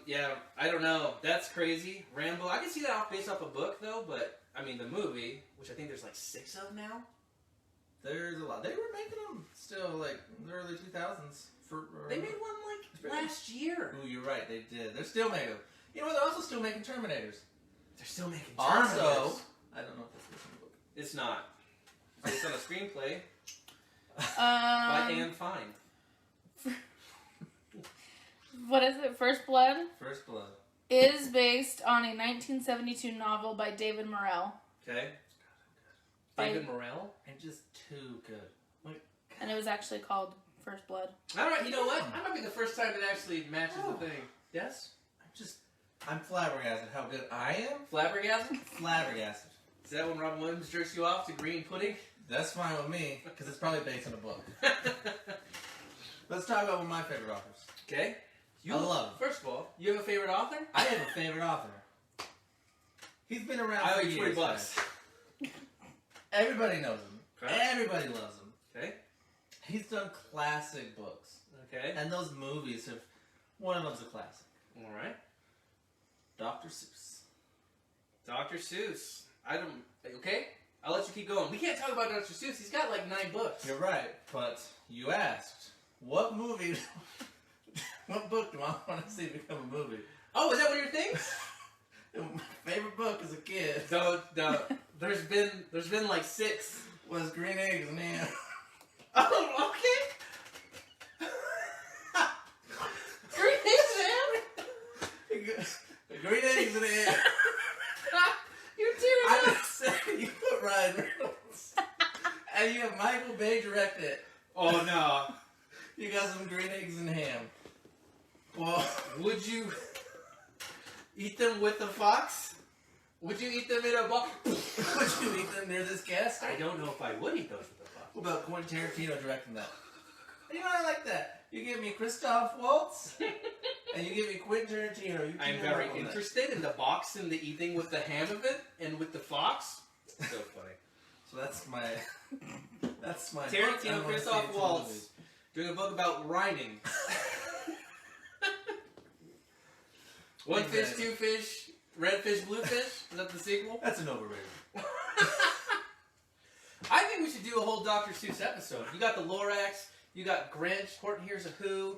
Yeah, I don't know. That's crazy. Rambo. I can see that based off a book, though, but, I mean, the movie, which I think there's like 6 of now. There's a lot. They were making them still, like, in the early 2000s. They made one, like, last year. Ooh, you're right. They did. They're still making them. You know what? They're also still making Terminators. They're still making Also, Terminators. I don't know if that's in the book. It's not. It's on a screenplay by Anne Fine. What is it? First Blood First Blood. is based on a 1972 novel by David Morrell, Okay. By- David Morrell. And just too good. and it was actually called First Blood. All right, you know what? That might be the first time it actually matches the thing. Yes? I'm flabbergasted how good I am. Flabbergasted? Flabbergasted. Is that when Robin Williams jerks you off to green pudding? That's fine with me, because it's probably based on a book. Let's talk about one of my favorite authors. Okay. I love him. First of all, you have a favorite author? I have a favorite author. He's been around I owe for you years. $20. guys. Everybody knows him. Okay. Everybody loves him. Okay. He's done classic books. Okay. And those movies have... One of them's a classic. All right. Dr. Seuss. Dr. Seuss. I don't... Okay? I'll let you keep going. We can't talk about Dr. Seuss. He's got like 9 books. You're right, but you asked, what movie... what book do I want to see become a movie? Oh, is that one of your things? My favorite book as a kid No. There's been like 6. was Green Eggs and Ham. Oh, okay. Green Eggs and Ham? Green Eggs and Ham. You're tearing I'm up. just saying, you put Ryan Reynolds. And you have Michael Bay direct it. Oh, no. You got some Green Eggs and Ham. Well, Would you eat them with a fox? Would you eat them in a box? would you eat them near this gas I station? don't know if I would eat those with a fox. What about Quentin Tarantino directing that? You know, I like that. You give me Christoph Waltz, and you give me Quentin Tarantino. You I'm team very up on that. interested in the box and the eating with the ham of it and with the fox. So funny. So that's my book. I Tarantino, wanna see Christoph it's a Waltz, movie. doing a book about rhyming. One fish, two fish, red fish, blue fish. Is that the sequel? That's an overrated. I think we should do a whole Dr. Seuss episode. You got the Lorax, you got Grinch, Horton Hears a Who.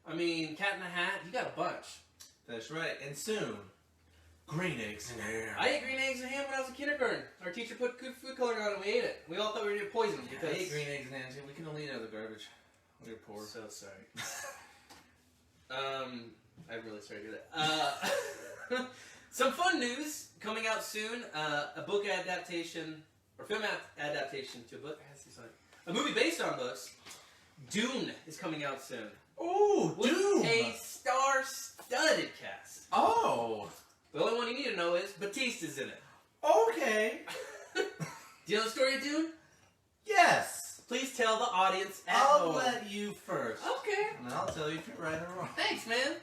I mean, Cat in the Hat. You got a bunch. That's right. And soon, Green Eggs and Ham. I ate green eggs and ham when I was in kindergarten. Our teacher put good food coloring on it and we ate it. We all thought we were going to get poisoned I because... ate green eggs and ham too. We can only eat other garbage. We're poor. So sorry. I'm really sorry to hear that. Some fun news coming out soon. A book adaptation, or film adaptation to a book. A movie based on books. Dune is coming out soon. Ooh, With Doom! a star-studded cast. Oh! The only one you need to know is Batista's in it. Okay. Do you know the story of Dune? Yes. Please tell the audience at I'll home. let you first. Okay. And I'll tell you if you're right or wrong. Thanks, man.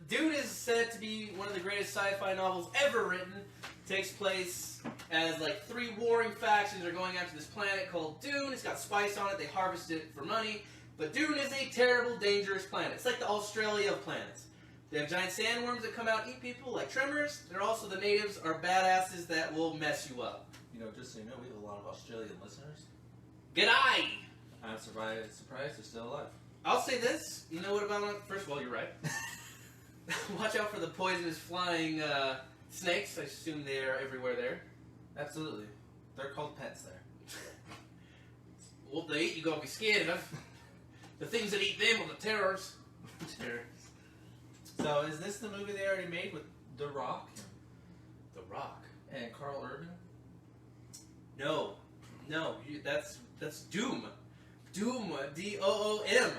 Dune is said to be one of the greatest sci-fi novels ever written. Takes place as like 3 warring factions are going after this planet called Dune. It's got spice on it. They harvest it for money. But Dune is a terrible, dangerous planet. It's like the Australia of planets. They have giant sandworms that come out and eat people like tremors. They're also the natives are badasses that will mess you up. You know, just so you know, we have a lot of Australian listeners. G'day! I'm surprised they're still alive. I'll say this. You know what about them? First of all, you're right. Watch out for the poisonous flying snakes. I assume they are everywhere there. Absolutely. They're called pets there. Well, if they eat you, gotta be scared of. The things that eat them are the terrors. Terrors. So, is this the movie they already made with The Rock The Rock. and Carl Urban? No, that's Doom. Doom. D-O-O-M.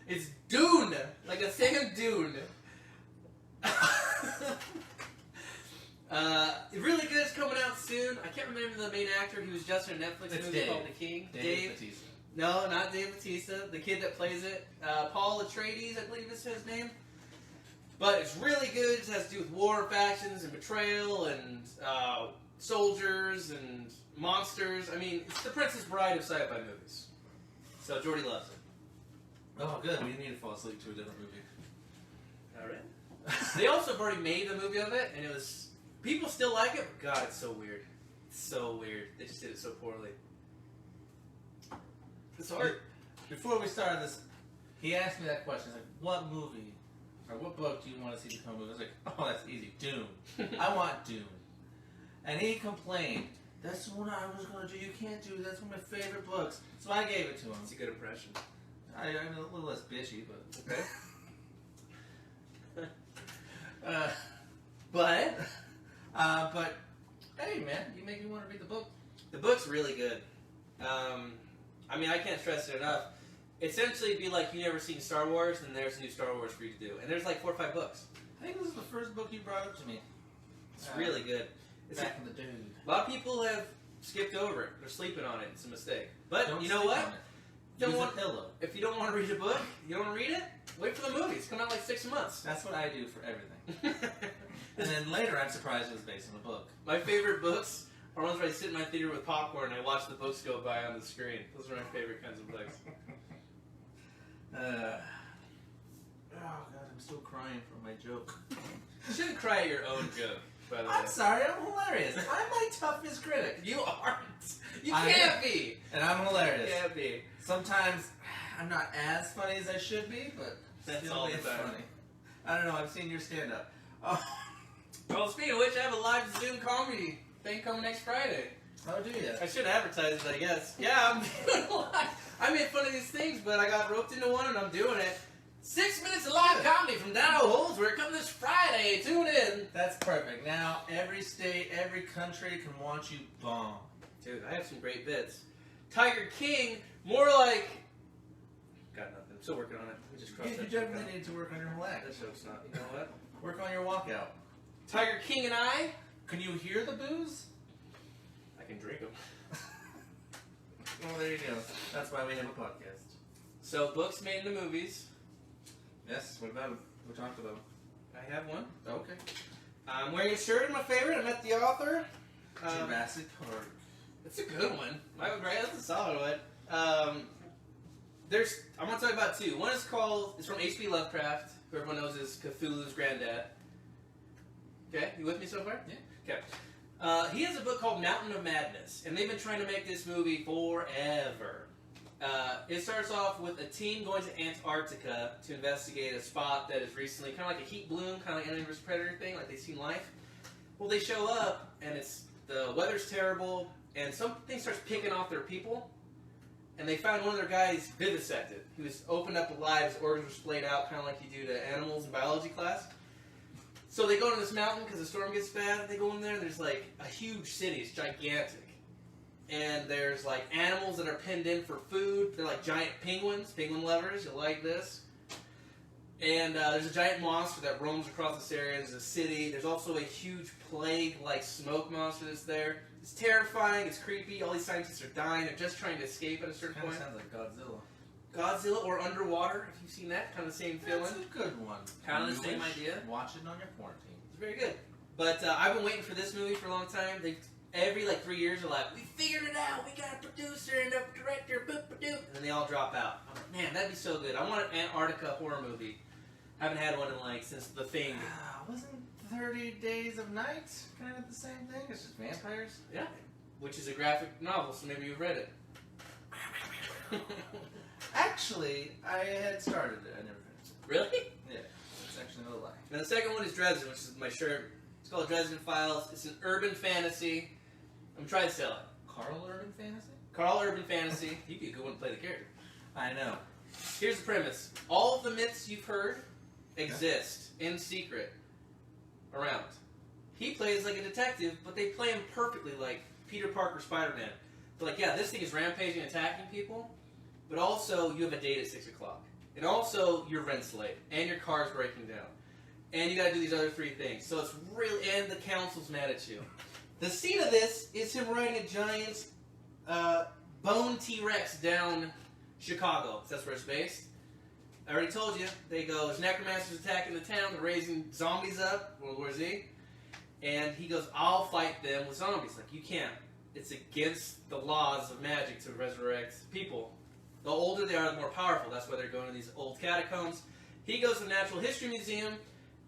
It's Dune, like a sand dune. Really good. It's coming out soon. I can't remember the main actor. He was just in a Netflix It's movie Dave. called The King. Dave Bautista. No, not Dave Bautista. The kid that plays it. Paul Atreides, I believe is his name. But it's really good. It has to do with war factions and betrayal and soldiers and monsters. I mean, it's the Princess Bride of sci-fi movies. So Jordy loves it. Oh, good. We need to fall asleep to a different movie. All right. They also have already made a movie of it, and it was... People still like it, but God, it's so weird. It's so weird. They just did it so poorly. It's hard. Before we started this, he asked me that question. He's like, what movie or what book do you want to see become a movie? I was like, oh, that's easy. Dune. I want Dune. And he complained, that's the one I was going to do. You can't do that. That's one of my favorite books. So I gave it to him. It's a good impression. I'm a little less bitchy, but Okay. but hey, man, you make me want to read the book. The book's really good. I mean, I can't stress it enough. Essentially, it'd be like you never seen Star Wars, and there's a new Star Wars for you to do. And there's like 4 or 5 books. I think this is the first book you brought up to me. It's really good. It's Back in the day. a lot of people have skipped over it. They're sleeping on it. It's a mistake. But Don't you know sleep what? on it. Don't Use want- a pillow. If you don't want to read a book, you don't want to read it, wait for the movie. It's coming out like 6 months. That's what I do for everything. And then later, I'm surprised it was based on a book. My favorite books are ones where I sit in my theater with popcorn and I watch the books go by on the screen. Those are my favorite kinds of books. Oh god, I'm still crying from my joke. You shouldn't cry at your own joke, by the way. I'm sorry, I'm hilarious. I'm my toughest critic. You aren't. You I can't am. be. And I'm hilarious. You can't be. Sometimes I'm not as funny as I should be, but That's still all the it's time. funny. I don't know, I've seen your stand-up. Oh, Well, speaking of which, I have a live Zoom comedy thing coming next Friday. how do you? I should advertise it, I guess. Yeah, I'm doing a lot. I made fun of these things, but I got roped into one and I'm doing it. 6 minutes of live comedy from Dono Holdsworth coming this Friday. Tune in. That's perfect. Now, every state, every country can watch you bomb. Dude, I have some great bits. Tiger King, more like... Got nothing. I'm still working on it. We just crossed You that joke definitely out. need to work on your whole act. That joke's not... You know what? Work on your walkout. Tiger King and I Can you hear the booze? I can drink them. Well, there you go. That's why we have a podcast. So, books made into movies. Yes, what about them? We talked about them. I have one. Okay. I'm wearing a shirt of my favorite. I met the author. Jurassic Park. It's a good one. Michael Gray, that's a solid one. I'm going to talk about 2. One is it's from H.P. Lovecraft, who everyone knows is Cthulhu's granddad. Okay, you with me so far? Yeah. Okay. He has a book called Mountain of Madness, and they've been trying to make this movie forever. It starts off with a team going to Antarctica to investigate a spot that is recently kind of like a heat bloom, kind of like Alien vs. Predator thing, like they've seen life. Well, they show up, and the weather's terrible, and something starts picking off their people, and they found one of their guys vivisected. He was opened up alive, his organs were splayed out, kind of like you do to animals in biology class. So they go to this mountain because the storm gets bad. They go in there, and there's like a huge city. It's gigantic. And there's like animals that are pinned in for food. They're like giant penguins, penguin lovers. You'll like this. And there's a giant monster that roams across this area. There's a city. There's also a huge plague-like smoke monster that's there. It's terrifying. It's creepy. All these scientists are dying. They're just trying to escape at a certain Kind of point. sounds like Godzilla. Godzilla or Underwater, if you've seen that. Kind of the same feeling. That's a good one. Kind of the same idea. Watch it on your quarantine. It's very good. But I've been waiting for this movie for a long time. Every 3 years they're like, we figured it out. We got a producer and a director. Boop-a-doop. And then they all drop out. I'm like, man, that'd be so good. I want an Antarctica horror movie. Haven't had one in since The Thing. Wasn't 30 Days of Night kind of the same thing? It's just vampires? Yeah. Which is a graphic novel, so maybe you've read it. Actually, I had started it. I never finished it. Really? Yeah. It's actually no lie. And the second one is Dresden, which is my shirt. It's called Dresden Files. It's an urban fantasy. I'm trying to sell it. Carl Urban Fantasy? Carl Urban Fantasy. You'd be a good one to play the character. I know. Here's the premise. All of the myths you've heard exist in secret around. He plays like a detective, but they play him perfectly like Peter Parker Spider-Man. They're like, yeah, this thing is rampaging and attacking people, but also you have a date at 6 o'clock. And also you're rent's late, and your car's breaking down. And you gotta do these other 3 things. So it's really, and the council's mad at you. The scene of this is him riding a giant bone T-Rex down Chicago. That's where it's based. I already told you. They go, there's necromancers attacking the town. They're raising zombies up. World War Z. And he goes, I'll fight them with zombies. Like, you can't. It's against the laws of magic to resurrect people. The older they are, the more powerful. That's why they're going to these old catacombs. He goes to the Natural History Museum,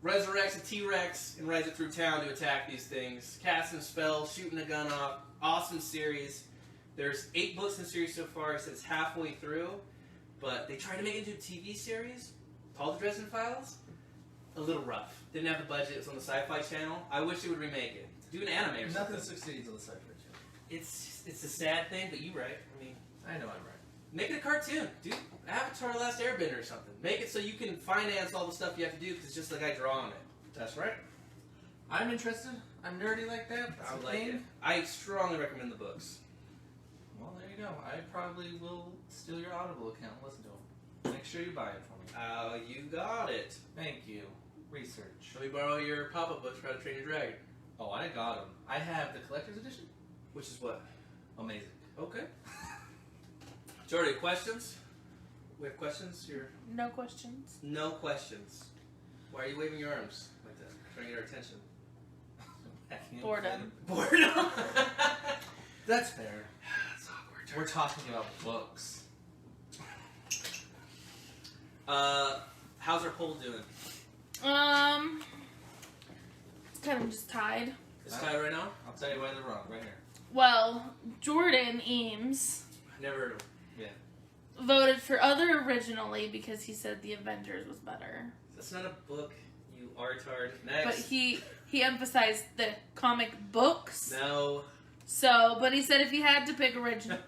resurrects a T-Rex, and rides it through town to attack these things. Casting spells, shooting a gun off. Awesome series. There's 8 books in the series so far. It says halfway through. But they tried to make it into a TV series called The Dresden Files. A little rough. Didn't have the budget. It was on the Sci-Fi Channel. I wish it would remake it. Do an anime or something. Nothing succeeds on the Sci-Fi Channel. It's a sad thing, but you're right. I mean, I know I'm right. make it a cartoon. Do Avatar: The Last Airbender or something. Make it so you can finance all the stuff you have to do because it's just like I draw on it. That's right. I'm interested. I'm nerdy like that. That's I a would like thing. it. I strongly recommend the books. Well, there you go. I probably will steal your Audible account and listen to them. Make sure you buy it for me. You got it. Thank you. Research. Let me borrow your pop-up book, How to Train Your Dragon. Oh, I got them. I have the collector's edition. Which is what? Amazing. Okay. Jordy, questions? We have questions? No questions. No questions. Why are you waving your arms like that? Trying to get our attention. Boredom. Boredom. That's fair. That's awkward. We're talking about books. How's our poll doing? It's kind of just tied. It's tied right now? I'll tell you why they're wrong. Right here. Well, Jordan Eames Never heard of him. voted for Other originally because he said The Avengers was better. That's not a book, you artard. Next. But he emphasized the comic books. No. So, but he said if he had to pick original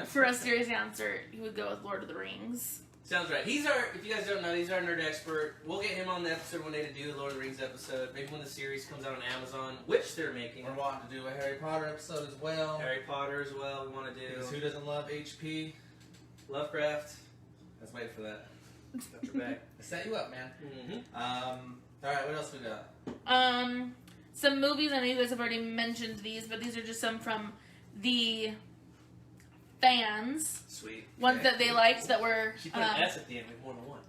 for a serious answer, he would go with Lord of the Rings. Sounds right. He's our, if you guys don't know, he's our nerd expert. We'll get him on the episode one day to do the Lord of the Rings episode. Maybe when the series comes out on Amazon, which they're making. We're wanting to do a Harry Potter episode as well. Harry Potter as well, we want to do. Because who doesn't love HP? Lovecraft. Let's wait for that. Got your back. I set you up, man. Mm-hmm. Alright, what else we got? Some movies, I know you guys have already mentioned these, but these are just some from the fans. Sweet. Ones that they liked that were She put an S at the end, like more than one.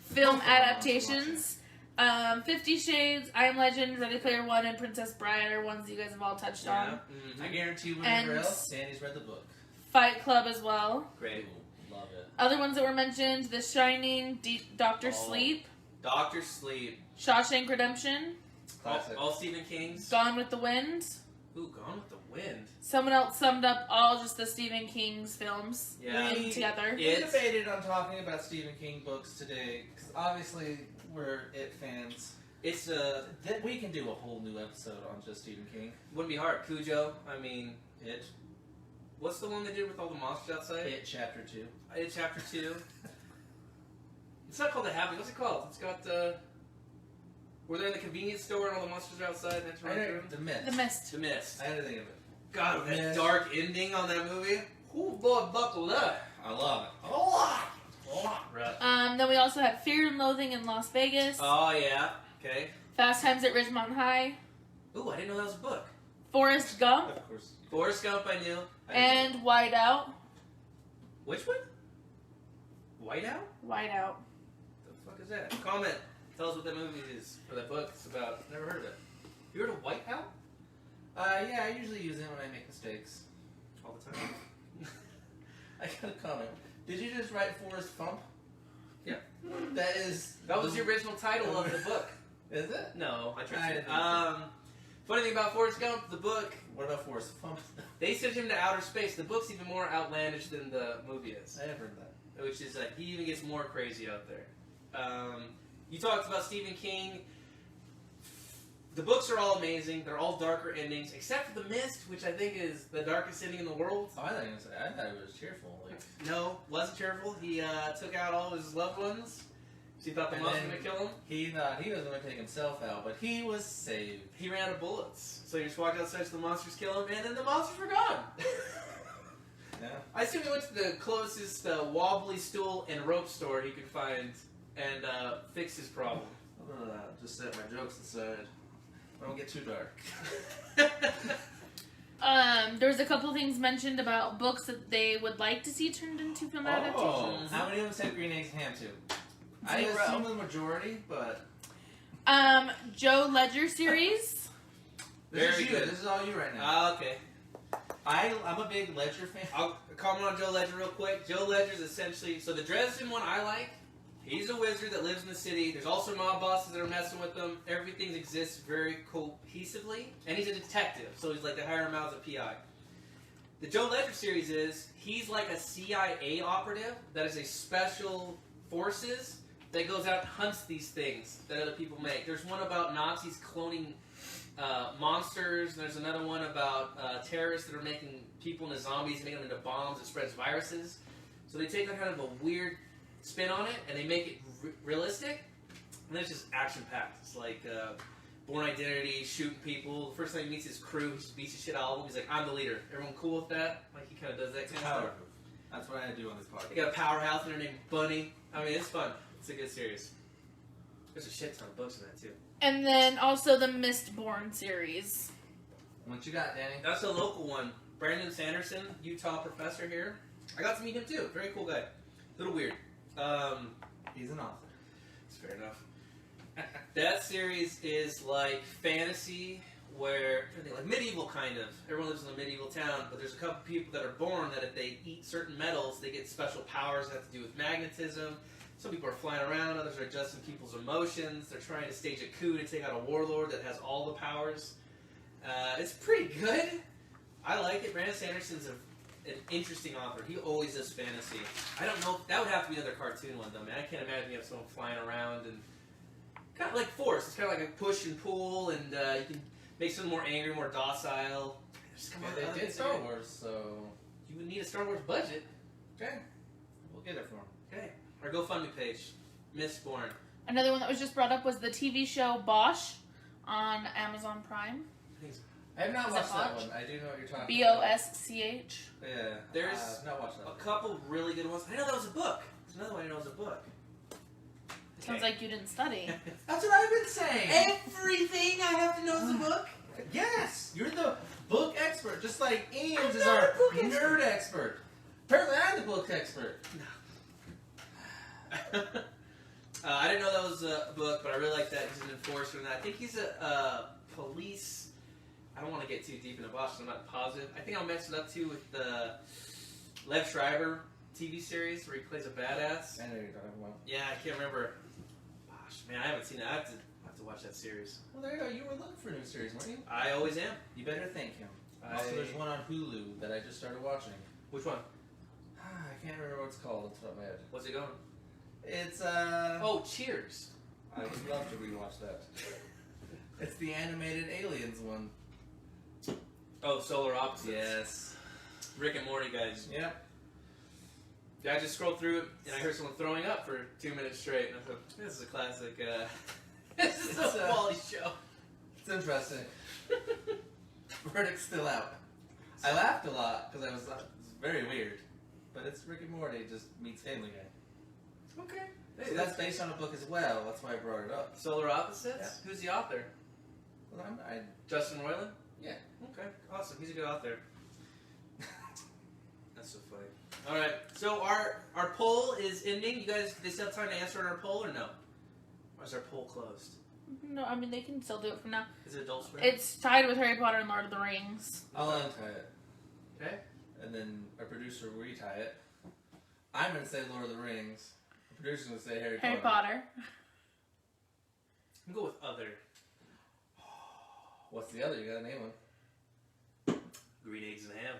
film adaptations. 50 Shades, I Am Legend, Ready Player One, and Princess Bride are ones you guys have all touched on. Mm-hmm. I guarantee you, whenever And- else, Sandy's read the book. Fight Club as well. Great. Ooh, love it. Other ones that were mentioned: The Shining, Doctor Oh. Sleep, Doctor Sleep. Shawshank Redemption, Classic. All Stephen King's. Gone with the Wind. Ooh, Gone with the Wind. Someone else summed up all just the Stephen King's films Yeah. together. We debated on talking about Stephen King books today, because obviously we're It fans. It's That we can do a whole new episode on just Stephen King. wouldn't be hard. Cujo. I mean, It. what's the one they did with all the monsters outside? It Chapter 2. It Chapter 2. It's not called The Happy. What's it called? It's got where they're in the convenience store and all the monsters are outside and that's running through them. The Mist. The Mist. The Mist. I had to think of it. God, with that Mist. dark ending on that movie. Ooh, boy, buckle up. I love it. Oh, right. Then we also also have Fear and Loathing in Las Vegas, Oh yeah. Okay. Fast Times at Ridgemont High, Ooh, I didn't know that was a book. Forrest Gump, Of course. Forrest Gump, I knew. and Whiteout. Which one? Whiteout? Whiteout. The fuck is that? Comment. Tell us what that movie is, or that book is about. Never heard of it. You heard of Whiteout? Yeah, I usually use it when I make mistakes. All the time. I got a comment. Did you just write Forrest Fump? Yeah. That was the original title of the book. Is it? No, I I tried didn't to. think Funny thing about Forrest Gump, the book, What about Forrest Fump? they sent him to outer space. The book's even more outlandish than the movie is. I have heard that. Which is like, he even gets more crazy out there. You talked about Stephen King. The books are all amazing. They're all darker endings, except for The Mist, which I think is the darkest ending in the world. Oh, I thought it was cheerful. Like, No, wasn't cheerful. He took out all his loved ones. So he thought the And mouse was then- going to kill him. he thought he was going to take himself out, but he was saved. He ran out of bullets. So he just walked outside so the monsters kill him, and then the monsters were gone. Yeah. I assume he went to the closest wobbly stool and rope store he could find and fix his problem. Just set my jokes aside. I don't get too dark. There's a couple things mentioned about books that they would like to see turned into film adaptations. How many of them said Green Eggs and Ham too? I Zero. assume the majority, but Joe Ledger series. this Very is you. good. This is all you right now. Okay. I'm a big Ledger fan. I'll comment on Joe Ledger real quick. Joe Ledger's essentially, so the Dresden one I like. He's a wizard that lives in the city. There's also mob bosses that are messing with him. Everything exists very cohesively. And he's a detective, so he's like, they hire him out as a PI. The Joe Ledger series is, he's like a CIA operative that is a special forces that goes out and hunts these things that other people make. There's one about Nazis cloning monsters, and there's another one about terrorists that are making people into zombies, making them into bombs that spreads viruses. So they take a kind of a weird spin on it, and they make it realistic, and then it's just action-packed. It's like Born Identity, shooting people. The first time he meets his crew, he just beats the shit out of them. He's like, I'm the leader. Everyone cool with that? Like, he kind of does that kind of Power stuff. move. That's what I do on this podcast. They got a powerhouse in there named Bunny. I mean, it's fun. It's a good series. There's a shit ton of books in that, too. And then also the Mistborn series. What you got, Danny? That's a local one. Brandon Sanderson, Utah professor here. I got to meet him, too. Very cool guy. A little weird. He's an author. It's fair enough. That series is like fantasy, where like medieval kind of. Everyone lives in a medieval town, but there's a couple people that are born that if they eat certain metals, they get special powers that have to do with magnetism. Some people are flying around, others are adjusting people's emotions. They're trying to stage a coup to take out a warlord that has all the powers. It's pretty good. I like it. Brandon Sanderson's an interesting author. He always does fantasy. I don't know. That would have to be another cartoon one, though, man. I can't imagine you have someone flying around and kind of like Force. It's kind of like a push and pull, and you can make someone more angry, more docile. Just come on, Yeah, they did Star Wars, so You would need a Star Wars budget. okay, we'll get it for him. Okay. Our GoFundMe page, Mistborn. Another one that was just brought up was the TV show Bosch on Amazon Prime. I have not Is watched that that Bosch? one. I do know what you're talking BOSCH. about. Yeah, There's I've not watched that. A couple really good ones. I know that was a book. There's another one I know was a book. Sounds like you didn't study. That's what I've been saying. Everything I have to know is a book. Yes, you're the book expert, just like Ames I'm is not our a book nerd expert. Apparently, I'm the book expert. I didn't know that was a book, but I really like that he's an enforcer. And I think he's a police. I don't want to get too deep into Bosch, I'm not positive. I think I'll mix it up too with the Lev Schreiber TV series where he plays a badass. I know you're talking about. Yeah, I can't remember. Gosh, man, I haven't seen that. I have to watch that series. Well, there you go. You were looking for a new series, weren't you? I always am. You better thank him. Also, there's one on Hulu that I just started watching. Which one? I can't remember what it's called. It's top of my head. What's it going? It's Oh, Cheers. I would love to rewatch that. It's the animated aliens one. Oh, Solar Opposites. Yes. Rick and Morty, guys. Yep. Yeah, I just scrolled through it and I heard someone throwing up for 2 minutes straight, and I thought, this is a classic. This is It's, a quality show. It's interesting. Verdict's still out. I laughed a lot because I was it's very weird, but it's Rick and Morty just meets Family Guy. Okay. So that's based on a book as well. That's why I brought it up. Solar Opposites? Yeah. Who's the author? Well, Justin Roiland? Yeah. Okay, awesome. He's a good author. That's so funny. Alright, so our poll is ending. You guys, they still have time to answer on our poll or no? Or is our poll closed? No, I mean, they can still do it from now. Is it Adult Swim? It's tied with Harry Potter and Lord of the Rings. I'll untie it. Okay. And then our producer will retie it. I'm going to say Lord of the Rings. The producer's going to say Harry Potter. Harry Potter. I'm going to go with other. What's the other? You got to name one. Green Eggs and Ham.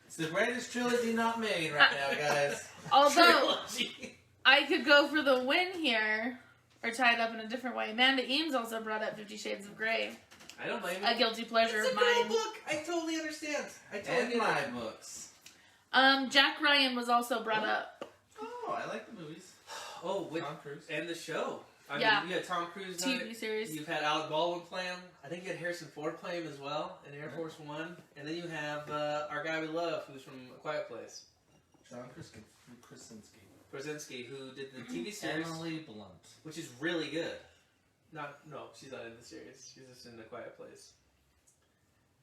It's the greatest trilogy not made right now, guys. Although, Trilogy. I could go for the win here, or tie it up in a different way. Amanda Eames also brought up 50 Shades of Grey. I don't blame you. A guilty pleasure It's a of good mine. book. I totally understand. I totally And get my it. books. Jack Ryan was also brought up. Oh, I like the movies. Oh, with, Tom Cruise. and the show. I Yeah. mean, you had Tom Cruise on TV it. series. You've had Alec Baldwin play him. I think you had Harrison Ford play him as well in Air Force One. And then you have our guy we love, who's from A Quiet Place, John Krasinski. Krasinski, who did the TV series, Emily Blunt. which is really good. No, she's not in the series. She's just in A Quiet Place.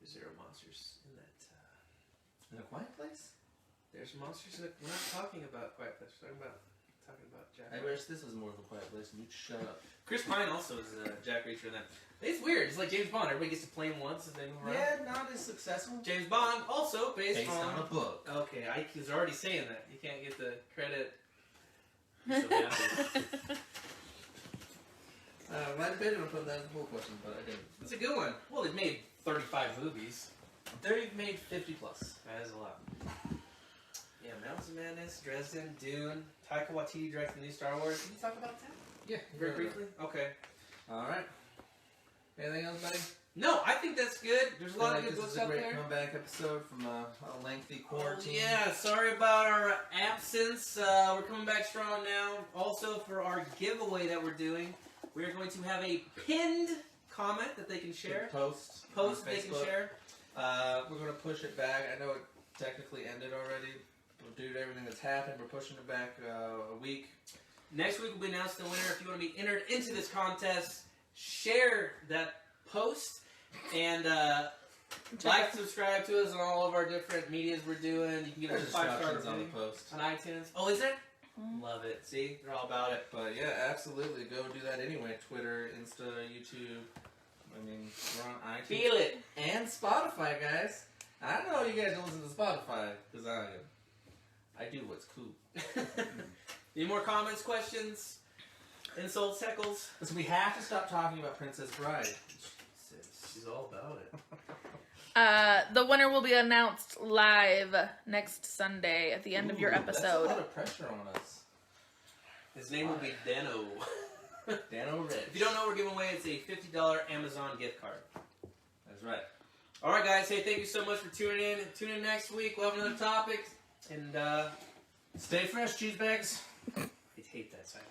There's zero monsters in that. In A Quiet Place? There's monsters in it. We're not talking about Quiet Place. We're talking about Jack. I wish this was more of a quiet place and you'd shut up. Chris Pine also is Jack Reacher in that. It's weird. It's like James Bond. Everybody gets to play him once and then move around. Yeah, not as successful. James Bond also based on a book. Okay, I was already saying that. You can't get the credit. I'm so happy. My opinion on putting that in the whole question, but I didn't. It's a good one. Well, they've made 35 movies. They've made 50 plus. That is a lot. Yeah, Mountains of Madness, Dresden, Dune, Taika Waititi directed the new Star Wars. Can you talk about that? Yeah, Very briefly? Okay. Alright. Anything else, buddy? No, I think that's good. There's a lot of good This books is a out great there. comeback episode from a lengthy quarantine. Yeah, sorry about our absence. We're coming back strong now. Also, for our giveaway that we're doing, we're going to have a pinned comment that they can share. Post Post on that they can Facebook. share. We're going to push it back. I know it technically ended already. Due to everything that's happened, we're pushing it back a week. Next week we'll be announcing the winner. If you want to be entered into this contest, share that post and like, subscribe to us on all of our different medias we're doing. You can give us There's a 5-star instructions on the review post. on iTunes. Oh, is there? Mhm. Love it. See, they're all about it. But yeah, absolutely. Go do that anyway. Twitter, Insta, YouTube. I mean, we're on iTunes. Feel it. And Spotify, guys. I don't know you guys don't listen to Spotify, because I do what's cool. Any more comments, questions, insults, heckles? Listen, we have to stop talking about Princess Bride. She's all about it. The winner will be announced live next Sunday at the end of your That's a episode. lot of pressure on us. His name will be Dano. Dano Rich. If you don't know, we're giving away, it's a $50 Amazon gift card. That's right. All right, guys. Hey, thank you so much for tuning in. Tune in next week. We'll have another topic. And Stay fresh, cheese bags. I hate that sound.